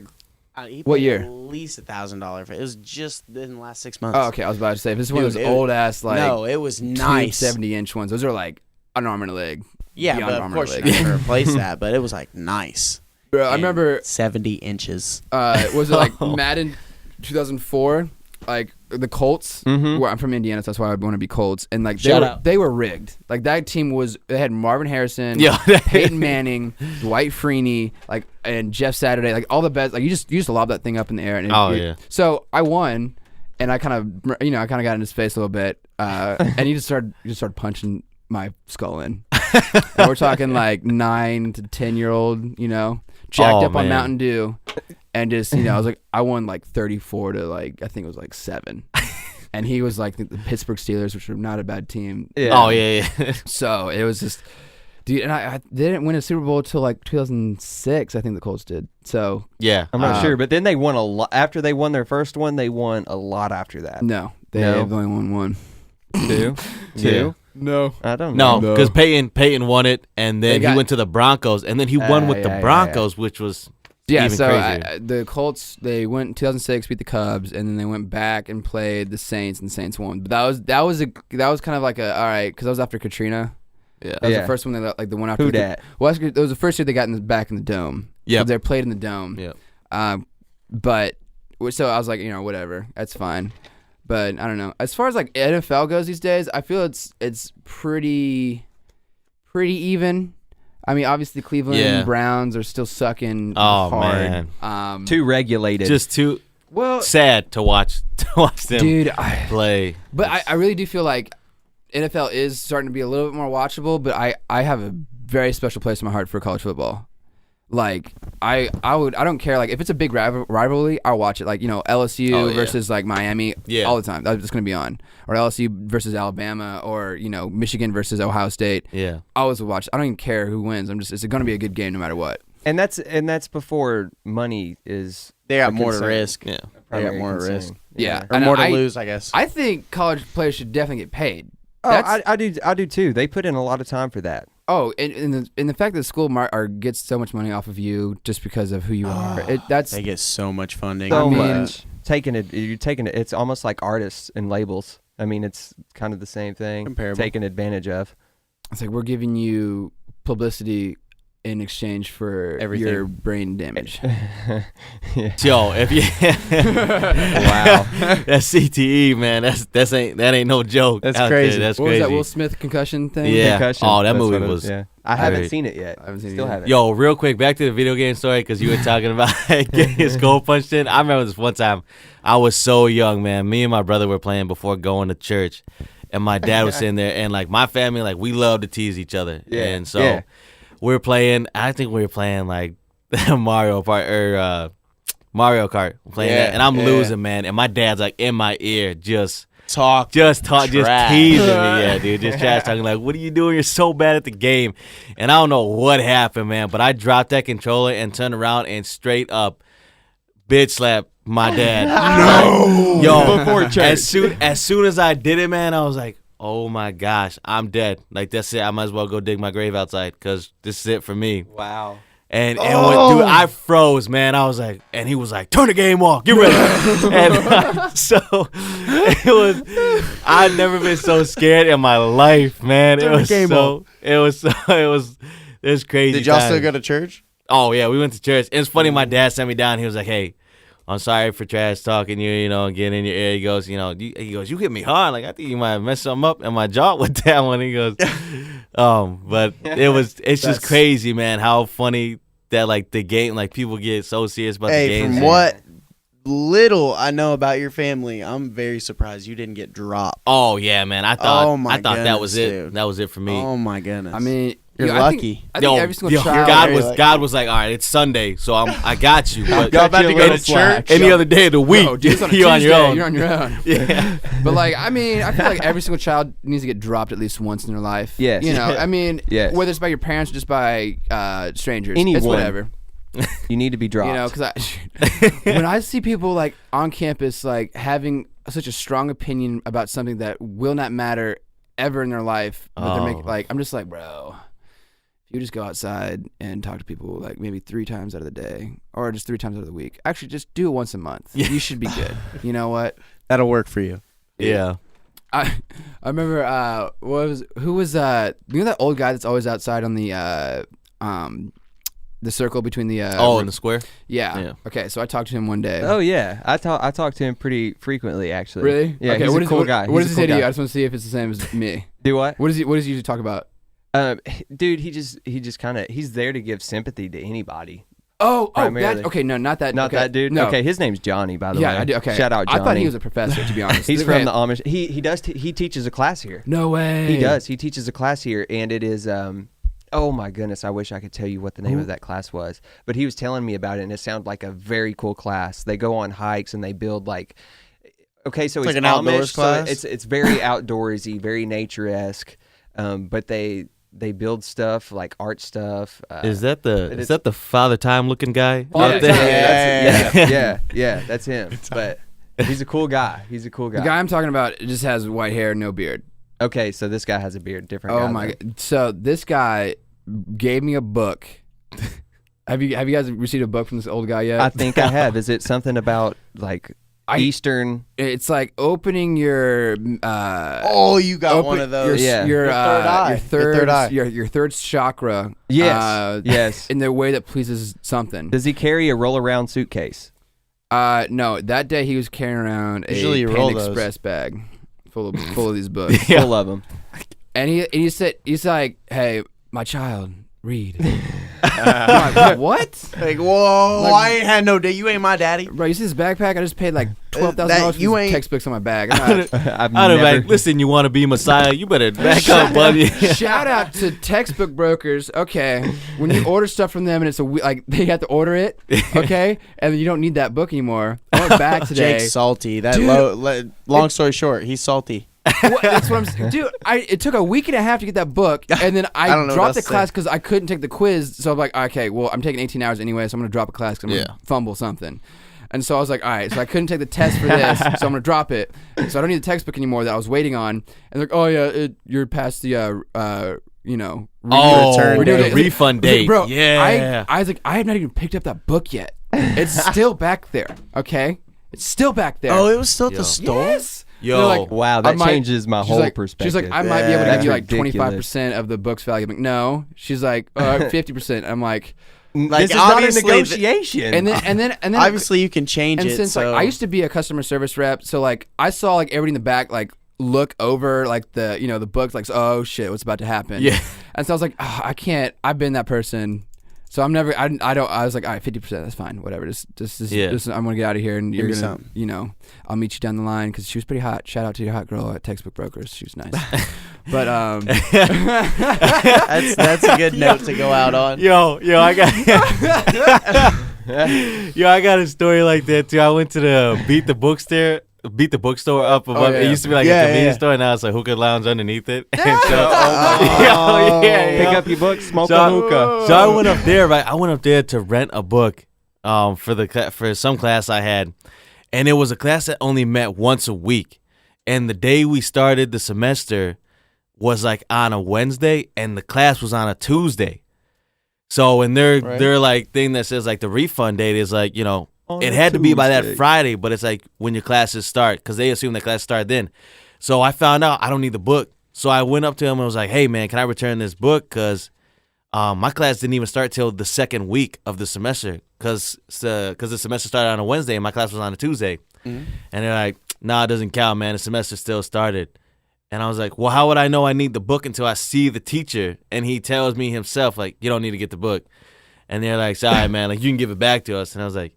he What paid year? At least $1,000 for it. It was just in the last 6 months. Oh, okay. I was about to say, if this is one of Dude, those old ass like no, it was nice. 70-inch ones. Those are like an arm and a leg. Yeah, beyond but of armor course you leg. can replace that. But it was like nice. Bro, I And remember. 70 inches. Was it like Madden 2004? Like the Colts. Mhm. Where I'm from Indiana, so that's why I want to be Colts. And like Shout out. they were rigged. Like that team was. They had Marvin Harrison, Yeah. Peyton Manning, Dwight Freeney, like and Jeff Saturday, like all the best. Like you just lob that thing up in the air. And Oh, yeah. So I won, and I kind of got in his face a little bit, and he just started punching my skull in. And we're talking like 9 to 10-year-old, jacked Oh, up on man. Mountain Dew, and just I was like, I won like 34 to like I think it was like 7, and he was like the Pittsburgh Steelers, which were not a bad team. Oh, yeah, yeah. So it was just, dude, and I they didn't win a Super Bowl till like 2006. I think the Colts did. So Yeah. I'm not sure, but then they won a lot. After they won their first one, they won a lot after that. no, they No. have only won one. Two, two. No. I don't know. No, because Peyton won it, and then They got- he went to the Broncos, and then he won with yeah, the Broncos, which was Yeah, even so crazier. the Colts, they went in 2006, beat the Cubs, and then they went back and played the Saints, and the Saints won. But that was kind of like a all right, because that was after Katrina. Yeah. That was Yeah. the first one like the one after. Who dat? Well, that was the first year they got back in the dome. Yep. They played in the dome. Yep. But so I was like, whatever, that's fine. But I don't know. As far as like NFL goes these days, I feel it's pretty even. I mean, obviously Cleveland Browns are still sucking Oh, hard. man. Too regulated. Just too Well, sad to watch them dude, play. but I really do feel like NFL is starting to be a little bit more watchable. But I have a very special place in my heart for college football. Like I don't care, like if it's a big rivalry, I'll watch it. Like LSU Oh, yeah. versus like Miami, Yeah. all the time. That's just gonna be on. Or LSU versus Alabama, or Michigan versus Ohio State. Yeah. I always will watch. I don't even care who wins. It's gonna be a good game no matter what. and that's before money is. They got a more to concern. risk. Yeah. They got Primary more to concern. risk. Yeah, Or and more to I- lose, I guess. I think college players should definitely get paid. Oh, That's- I do too. They put in a lot of time for that. Oh, and the fact that school gets so much money off of you just because of who you are. That's They get so much funding. So I mean- much. You're taking it. It's almost like artists and labels. I mean, it's kind of the same thing. Comparable. Taken advantage of. it's like we're giving you publicity in exchange for Everything. your brain damage. Yeah. Yo, if you Wow. that's CTE, man. That ain't no joke. That's out there. crazy. That's What crazy. was that Will Smith concussion thing? Yeah. Concussion. Oh, that That's movie what it was Yeah. I haven't great. seen it yet. I haven't seen it Still yet. haven't. Yo, real quick, back to the video game story because you were talking about getting his skull punched in. I remember this one time. I was so young, man. Me and my brother were playing before going to church, and my dad was sitting there, and like my family, like we love to tease each other, Yeah, and so yeah. we're playing. I think we were playing like Mario Party or Mario Kart. I'm playing Yeah, that, and I'm yeah. losing, man. And my dad's like in my ear, just Talk. just teasing me, Trash. yeah, dude, just trash talking. Like, what are you doing? You're so bad at the game. And I don't know what happened, man, but I dropped that controller and turned around and straight up bitch slapped my dad. No. Yo, Before church. as soon as I did it, man, I was like, oh my gosh, I'm dead. Like, that's it. I might as well go dig my grave outside because this is it for me. Wow. And dude, I froze, man. I was like, and he was like, turn the game off, get ready. And so it was, I've never been so scared in my life, man. It was crazy. Did y'all still times. go to church? Oh yeah, we went to church. It's funny. My dad sent me down. He was like, "Hey, I'm sorry for trash talking you. You know, getting in your ear." He goes, "You hit me hard. Like I think you might have messed something up in my jaw with that one." He goes, but it's just crazy, man. How funny that like the game, like people get so serious about the game. From what little I know about your family, I'm very surprised you didn't get dropped. Oh yeah, man. I thought that was it. Dude. That was it for me. Oh my goodness. I mean, You're I think- lucky. I think every single child. God was like, all right, it's Sunday, so I got you. But Y'all about to go to slack. church? any other day of the week, No, dude, it's on a you're on your Tuesday, own. You're on your own. Yeah. But like, I mean, I feel like every single child needs to get dropped at least once in their life. Yes. You know, I mean, Yes. whether it's by your parents or just by strangers, Anyone. it's whatever. You need to be dropped. You know, because when I see people like on campus like having such a strong opinion about something that will not matter ever in their life, but they're making like, I'm just like, bro, if you just go outside and talk to people like maybe 3 times out of the day or just 3 times out of the week, actually just do it once a month. You should be good. You know what? That'll work for you. Yeah. I remember who was that old guy that's always outside on the circle between the In the square. yeah. Okay, so I talked to him one day. Oh yeah, I talk to him pretty frequently actually. Really? Yeah, Okay, he's what a is- cool what- guy. What He's does a he cool say to you? guy. I just want to see if it's the same as me. Do what? What does he usually talk about? Dude, he just kind of he's there to give sympathy to anybody. Oh, Primarily. that. Okay, no, not that. Not okay, that dude. No. Okay, his name's Johnny, by the way. Yeah, I do. Okay. Shout out Johnny. I thought he was a professor, to be honest. He's Okay. from the Amish. He teaches a class here. No way. He does. He teaches a class here, and it is. Oh my goodness! I wish I could tell you what the name of that class was, but he was telling me about it, and it sounded like a very cool class. They go on hikes and they build like. Okay, so it's like an Amish, outdoors class? So it's very outdoorsy, very nature-esque, but they build stuff like art stuff. Is that the Father Time looking guy? Father out there? Time. Yeah, that's him. But he's a cool guy. He's a cool guy. The guy I'm talking about just has white hair, no beard. Okay, so this guy has a beard. Different guy. Oh my though. god! So this guy gave me a book. Have you guys received a book from this old guy yet? I think I have. Is it something about like Eastern? It's like opening your. Oh, you got one of those. Yeah. Your third eye. Your third, Your third eye. Your third chakra. Yes. Yes. In the way that pleases something. Does he carry a roll around suitcase? No. That day he was carrying around Usually a you roll Panda those. Express bag full of these books. Full of them. And he's like, hey, my child, read. I'm like, what? Like, whoa, I ain't had no day. You ain't my daddy. Bro, you see this backpack? I just paid like $12,000 That- for you these ain't- textbooks on my bag. I'm not- I've I'd have never. like, listen, you want to be Messiah? You better back up, buddy. Shout out to textbook brokers. Okay, when you order stuff from them and it's like they have to order it, okay, and you don't need that book anymore. I went back today. Jake's salty. That Dude. long story short, he's salty. That's what I'm saying. Dude, it took a week and a half to get that book, and then I don't know what dropped else the to class say. because I couldn't take the quiz. So I'm like, okay, well, I'm taking 18 hours anyway, so I'm going to drop a class because I'm going to fumble something. And so I was like, all right, so I couldn't take the test for this, so I'm going to drop it. So I don't need the textbook anymore that I was waiting on. And they're like, oh, yeah, you're past the, Return the date. refund date. Bro, Yeah. I was like, I have not even picked up that book yet. It's still back there, okay? It's still back there. Oh, it was still at the store? Yes. Yo. They're like, Wow, I that might- changes my she's whole like, perspective. She's like, I might be able to That's give you like ridiculous. 25% of the book's value. I'm like, no. She's like, 50%. I'm like, Like, this is not a obviously negotiation. and then Obviously, you can change and it. since like so. I used to be a customer service rep, so like I saw like everybody in the back like look over like the the books like, oh shit, what's about to happen? Yeah. And so I was like, oh, I can't. I've been that person. So I'm never. I don't. I was like, all right, 50%. That's fine. Whatever. Just I'm gonna get out of here, and Give you're me gonna, something. I'll meet you down the line because she was pretty hot. Shout out to your hot girl at Textbook Brokers. She was nice. But that's a good note to go out on. Yo, I got Yo, I got a story like that too. I went to the Beat the Bookstore up above. yeah. It used to be like Yeah, a convenience yeah. store, and now it's a hookah lounge underneath it. And so, Pick up your book, smoke a hookah. So I went up there, right? I went up there to rent a book for some class I had. And it was a class that only met once a week. And the day we started the semester was like on a Wednesday, and the class was on a Tuesday. So in their like thing that says like the refund date is like, you know, it had to be by that Friday, but it's like when your classes start, because they assume that class start then. So I found out I don't need the book. So I went up to him and was like, hey, man, can I return this book? Because my class didn't even start till the second week of the semester, because the semester started on a Wednesday and my class was on a Tuesday. Mm-hmm. And they're like, nah, it doesn't count, man. The semester still started. And I was like, well, how would I know I need the book until I see the teacher and he tells me himself, like, you don't need to get the book. And they're like, sorry, man, like, you can give it back to us. And I was like,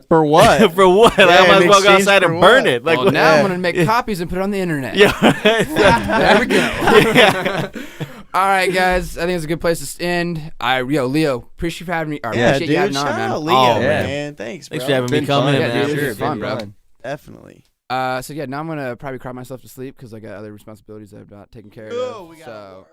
for what? For what? Yeah, Like, I might as well go in outside exchange and for burn what? it. Like, Well, now I'm gonna make copies and put it on the internet. yeah. There we go. Yeah. All right, guys. I think it's a good place to end. Leo, appreciate you having me. Or Yeah, appreciate you dude. having Shout on, man. out Leo, Oh, man. Thanks, bro. Thanks for having me Been come fun. in, Yeah, man. dude, Sure, it's fun, bro. Definitely. So yeah, now I'm gonna probably cry myself to sleep because I got other responsibilities I've not taken care of. We got So. work.